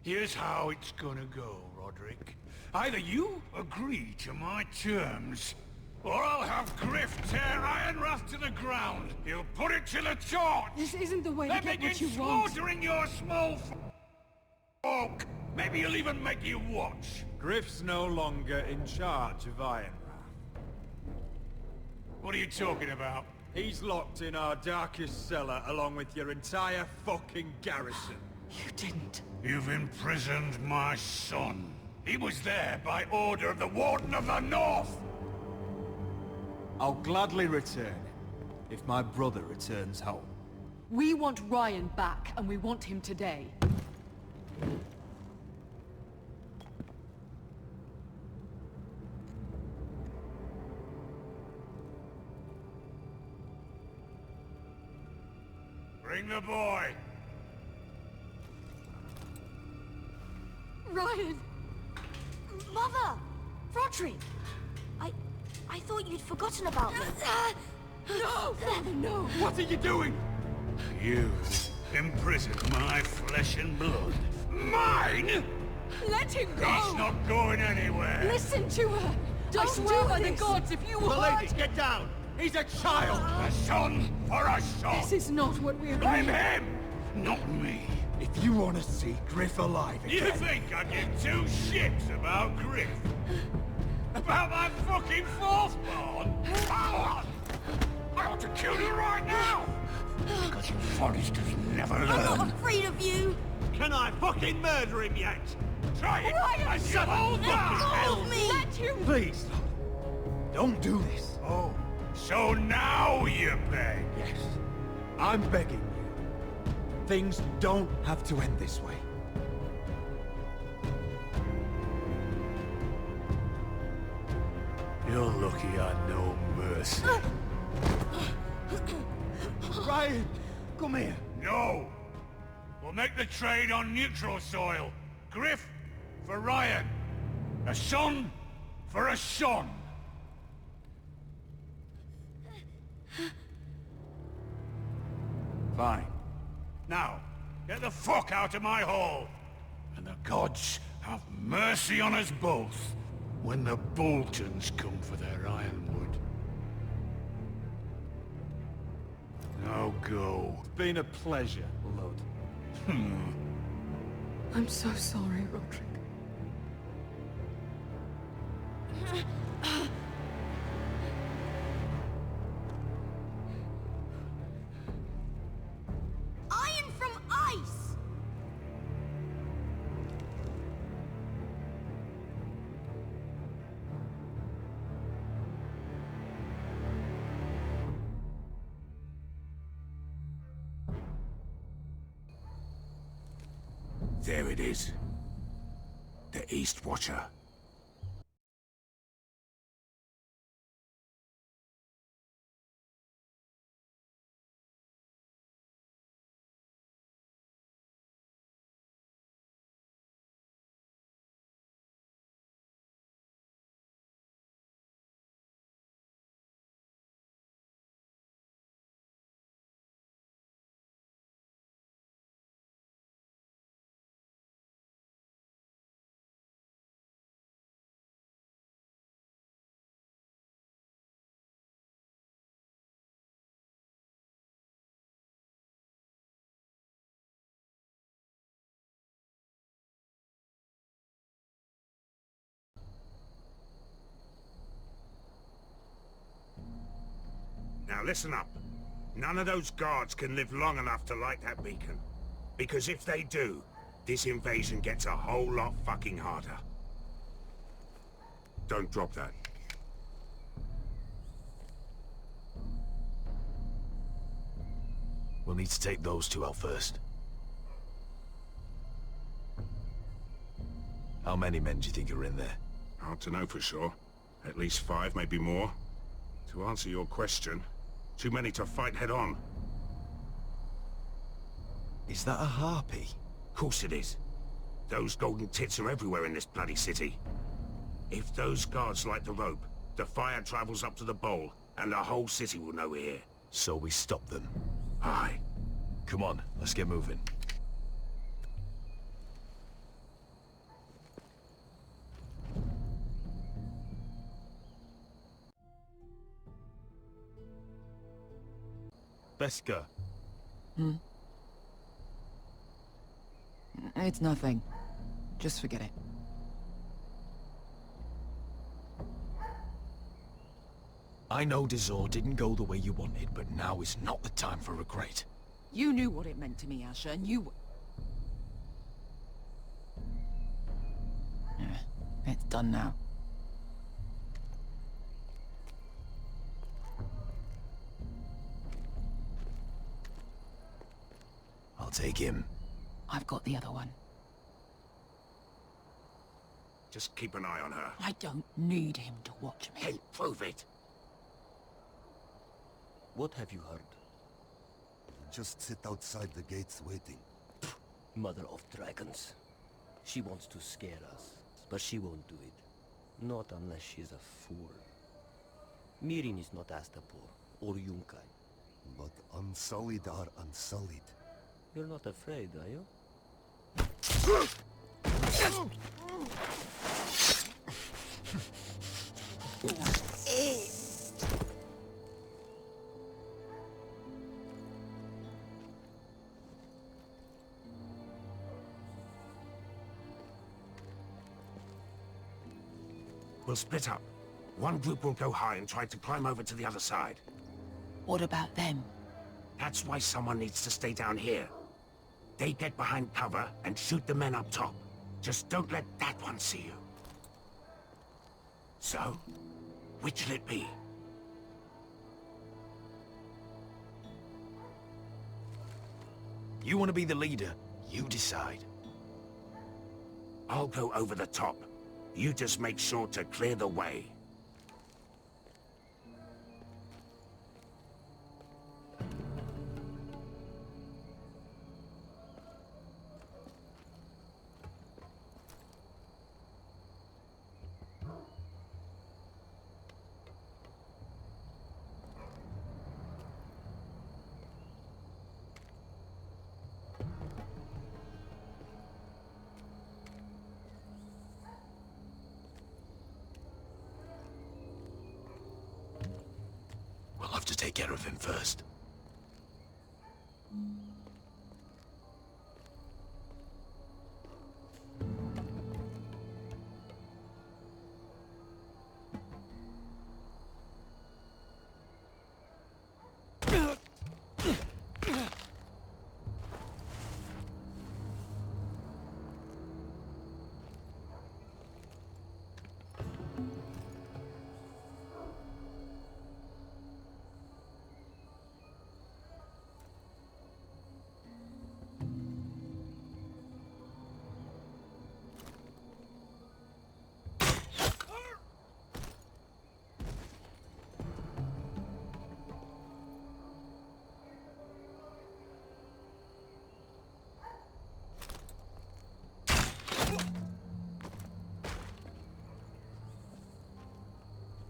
Here's how it's gonna go, Roderick. Either you agree to my terms, or I'll have Griff tear Ironrath to the ground. He'll put it to the torch. This isn't the way to get what you begin want. slaughtering your small folk. Maybe he'll even make you watch. Griff's no longer in charge of Ironrath. What are you talking about? He's locked in our darkest cellar along with your entire fucking garrison. You didn't. You've imprisoned my son. He was there by order of the Warden of the North. I'll gladly return him, if my brother returns home. We want Ryan back, and we want him today. Bring the boy. Ryan! Mother! Roderick! I thought you'd forgotten about me. No! Father, no! What are you doing? You imprison my flesh and blood. Mine? Let him go! He's not going anywhere. Listen to her! I swear by the gods, if you The hurt... lady, get down! He's a child! A son for a son! This is not what we agreed. Blame him! Not me. If you want to see Griff alive again... You think I give two shits about Griff? About my fucking fourth-born? I ought to kill you right now! Because you Forresters never learn. I'm not afraid of you! Can I fucking murder him yet? Try it! Ryan, and you won't help me! Let him... Please, don't do this. Oh, so now you beg? Yes, I'm begging you. Things don't have to end this way. You're lucky I know mercy. Ryan, come here. No! We'll make the trade on neutral soil. Griff for Ryan. A son for a son. Fine. Now, get the fuck out of my hall. And the gods have mercy on us both when the Boltons come for their ironwood. Now go. It's been a pleasure, Lud. I'm so sorry, Roderick. Iron from ice! There it is. The East Watcher. Now listen up. None of those guards can live long enough to light that beacon. Because if they do, this invasion gets a whole lot fucking harder. Don't drop that. We'll need to take those two out first. How many men do you think are in there? Hard to know for sure. At least 5, maybe more. To answer your question, too many to fight head-on. Is that a harpy? Of course it is. Those golden tits are everywhere in this bloody city. If those guards light the rope, the fire travels up to the bowl, and the whole city will know we're here. So we stop them. Aye. Come on, let's get moving. Beska. It's nothing. Just forget it. I know Dazor didn't go the way you wanted, but now is not the time for regret. You knew what it meant to me, Asher, and you... Yeah, it's done now. I'll take him. I've got the other one. Just keep an eye on her. I don't need him to watch me. Hey, prove it! What have you heard? Just sit outside the gates waiting. Mother of dragons. She wants to scare us, but she won't do it. Not unless she's a fool. Mirin is not Astapor or Yunkai. But unsullied are unsullied. You're not afraid, are you? We'll split up. One group will go high and try to climb over to the other side. What about them? That's why someone needs to stay down here. They get behind cover and shoot the men up top. Just don't let that one see you. So, which'll it be? You want to be the leader, you decide. I'll go over the top. You just make sure to clear the way. We'll have to take care of him first.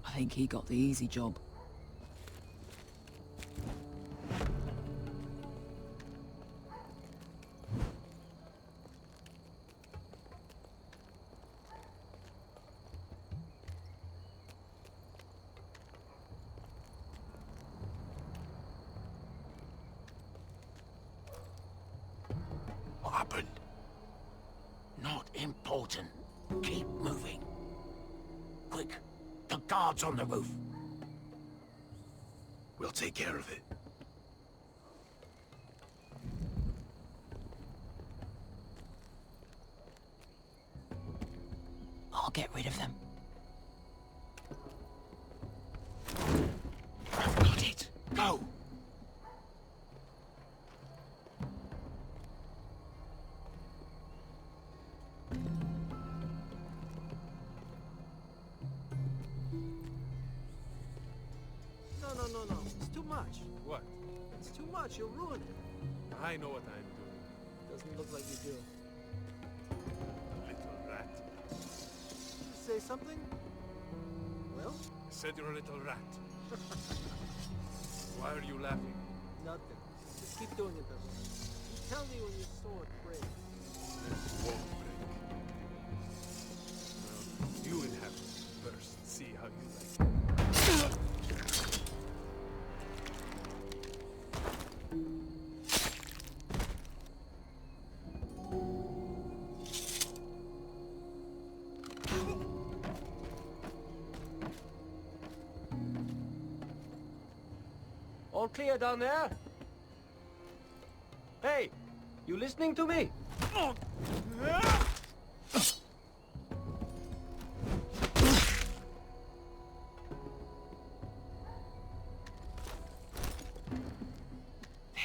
I think he got the easy job. What happened? Not important. Keep moving. Quick, the guards on the roof. We'll take care of it. I'll get rid of them. I've got it. Go! No. It's too much. What? It's too much. You'll ruin it. I know what I'm doing. Doesn't look like you do. Little rat. You say something? Well? I said you're a little rat. Why are you laughing? Nothing. Just keep doing it, Beverly. You tell me when your sword breaks. This won't break. Well, you inhabit it first. See how you like it. All clear down there? Hey, you listening to me? They're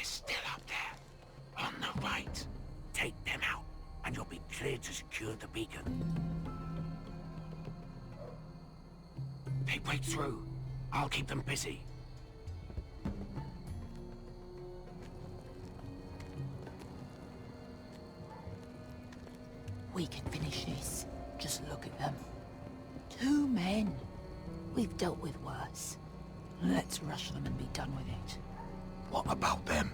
still up there. On the right. Take them out, and you'll be clear to secure the beacon. They break through. I'll keep them busy. We can finish this. Just look at them. 2 men. We've dealt with worse. Let's rush them and be done with it. What about them?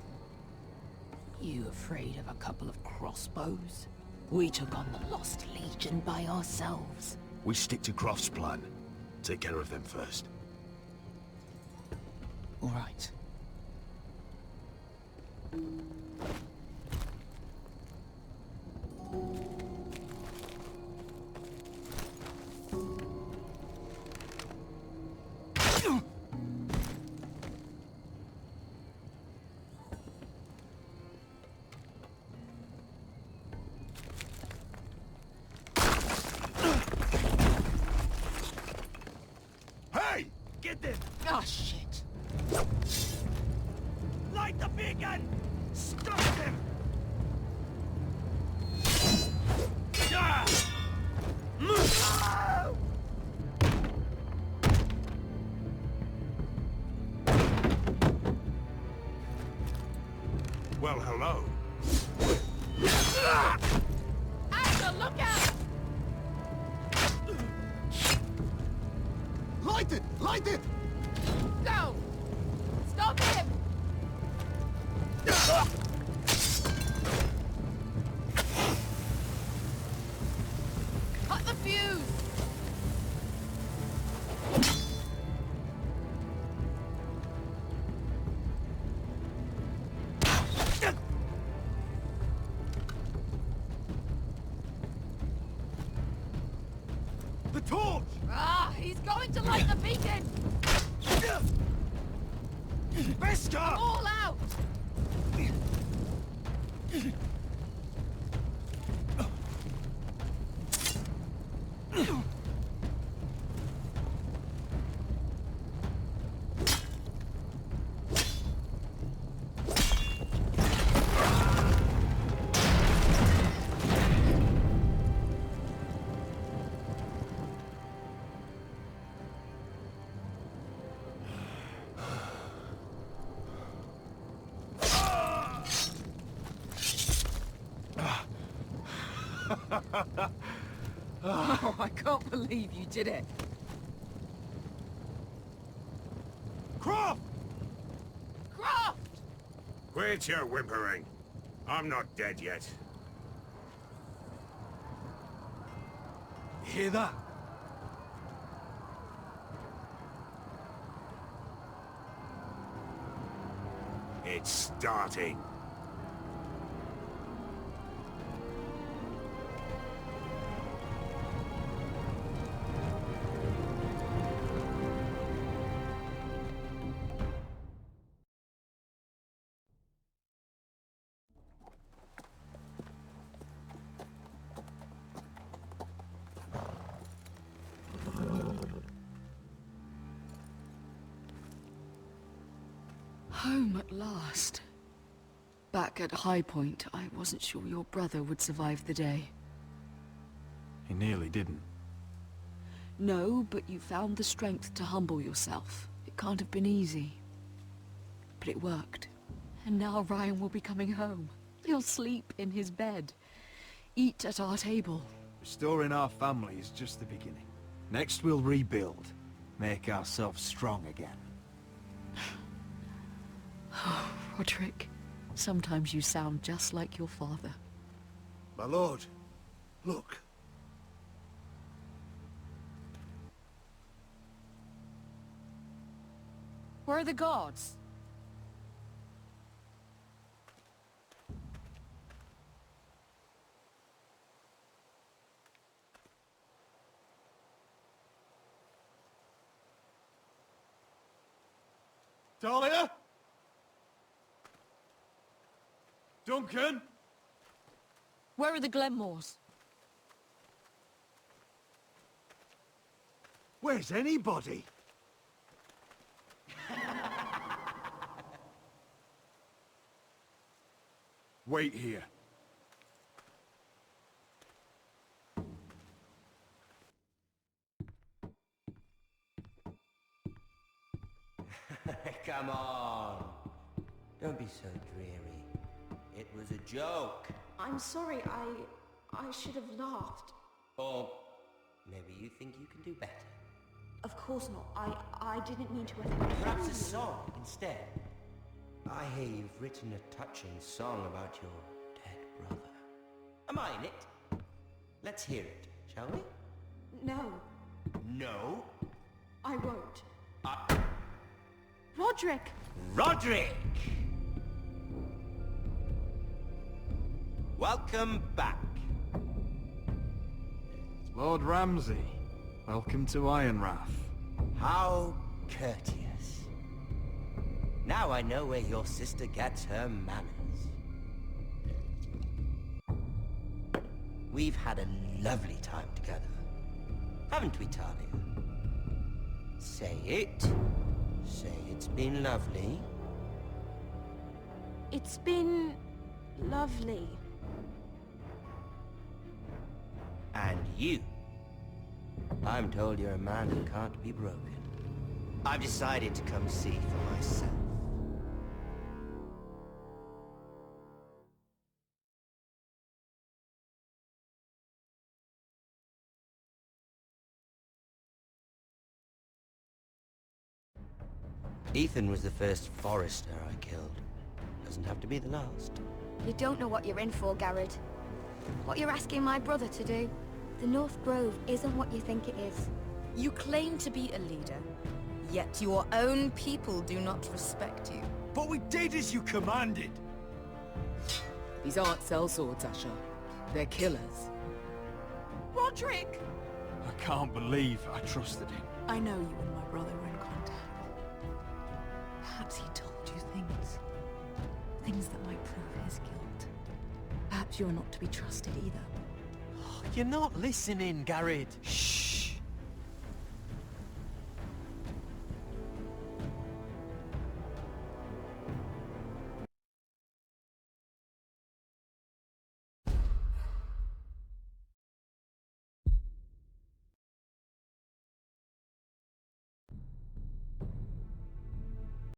You afraid of a couple of crossbows? We took on the Lost Legion by ourselves. We stick to Croft's plan. Take care of them first. All right. Hey! Get this! Ah, shit. Light the beacon! Stop him! Ah! No! Well, hello. Asher, look out! Light it! Light it! Go! Stop him! Cut the fuse! The torch! Ah, he's going to light the beacon! Beskar! All out! Oh, I can't believe you did it. Croft! Croft! Quit your whimpering. I'm not dead yet. You hear that? It's starting. Home at last. Back at High Point, I wasn't sure your brother would survive the day. He nearly didn't. No, but you found the strength to humble yourself. It can't have been easy. But it worked. And now Ryan will be coming home. He'll sleep in his bed. Eat at our table. Restoring our family is just the beginning. Next we'll rebuild. Make ourselves strong again. Oh, Roderick. Sometimes you sound just like your father. My lord, look. Where are the guards? Dahlia? Duncan? Where are the Glenmores? Where's anybody? Wait here. Come on. Don't be so dreary. It was a joke. I'm sorry, I should have laughed. Or maybe you think you can do better. Of course not. I didn't mean to Perhaps a song instead. I hear you've written a touching song about your dead brother. Am I in it? Let's hear it, shall we? No, No? I won't. Roderick! Roderick! Welcome back. Lord Ramsay, welcome to Ironrath. How courteous. Now I know where your sister gets her manners. We've had a lovely time together. Haven't we, Talia? Say it. Say it's been lovely. It's been... lovely. And you. I'm told you're a man who can't be broken. I've decided to come see for myself. Ethan was the first Forrester I killed. Doesn't have to be the last. You don't know what you're in for, Garrett. What you're asking my brother to do. The North Grove isn't what you think it is. You claim to be a leader, yet your own people do not respect you. But we did as you commanded! These aren't sellswords, Asher. They're killers. Roderick! I can't believe I trusted him. I know you and my brother were in contact. Perhaps he told you things. Things that might prove his guilt. Perhaps you're not to be trusted either. You're not listening, Garrett. Shh.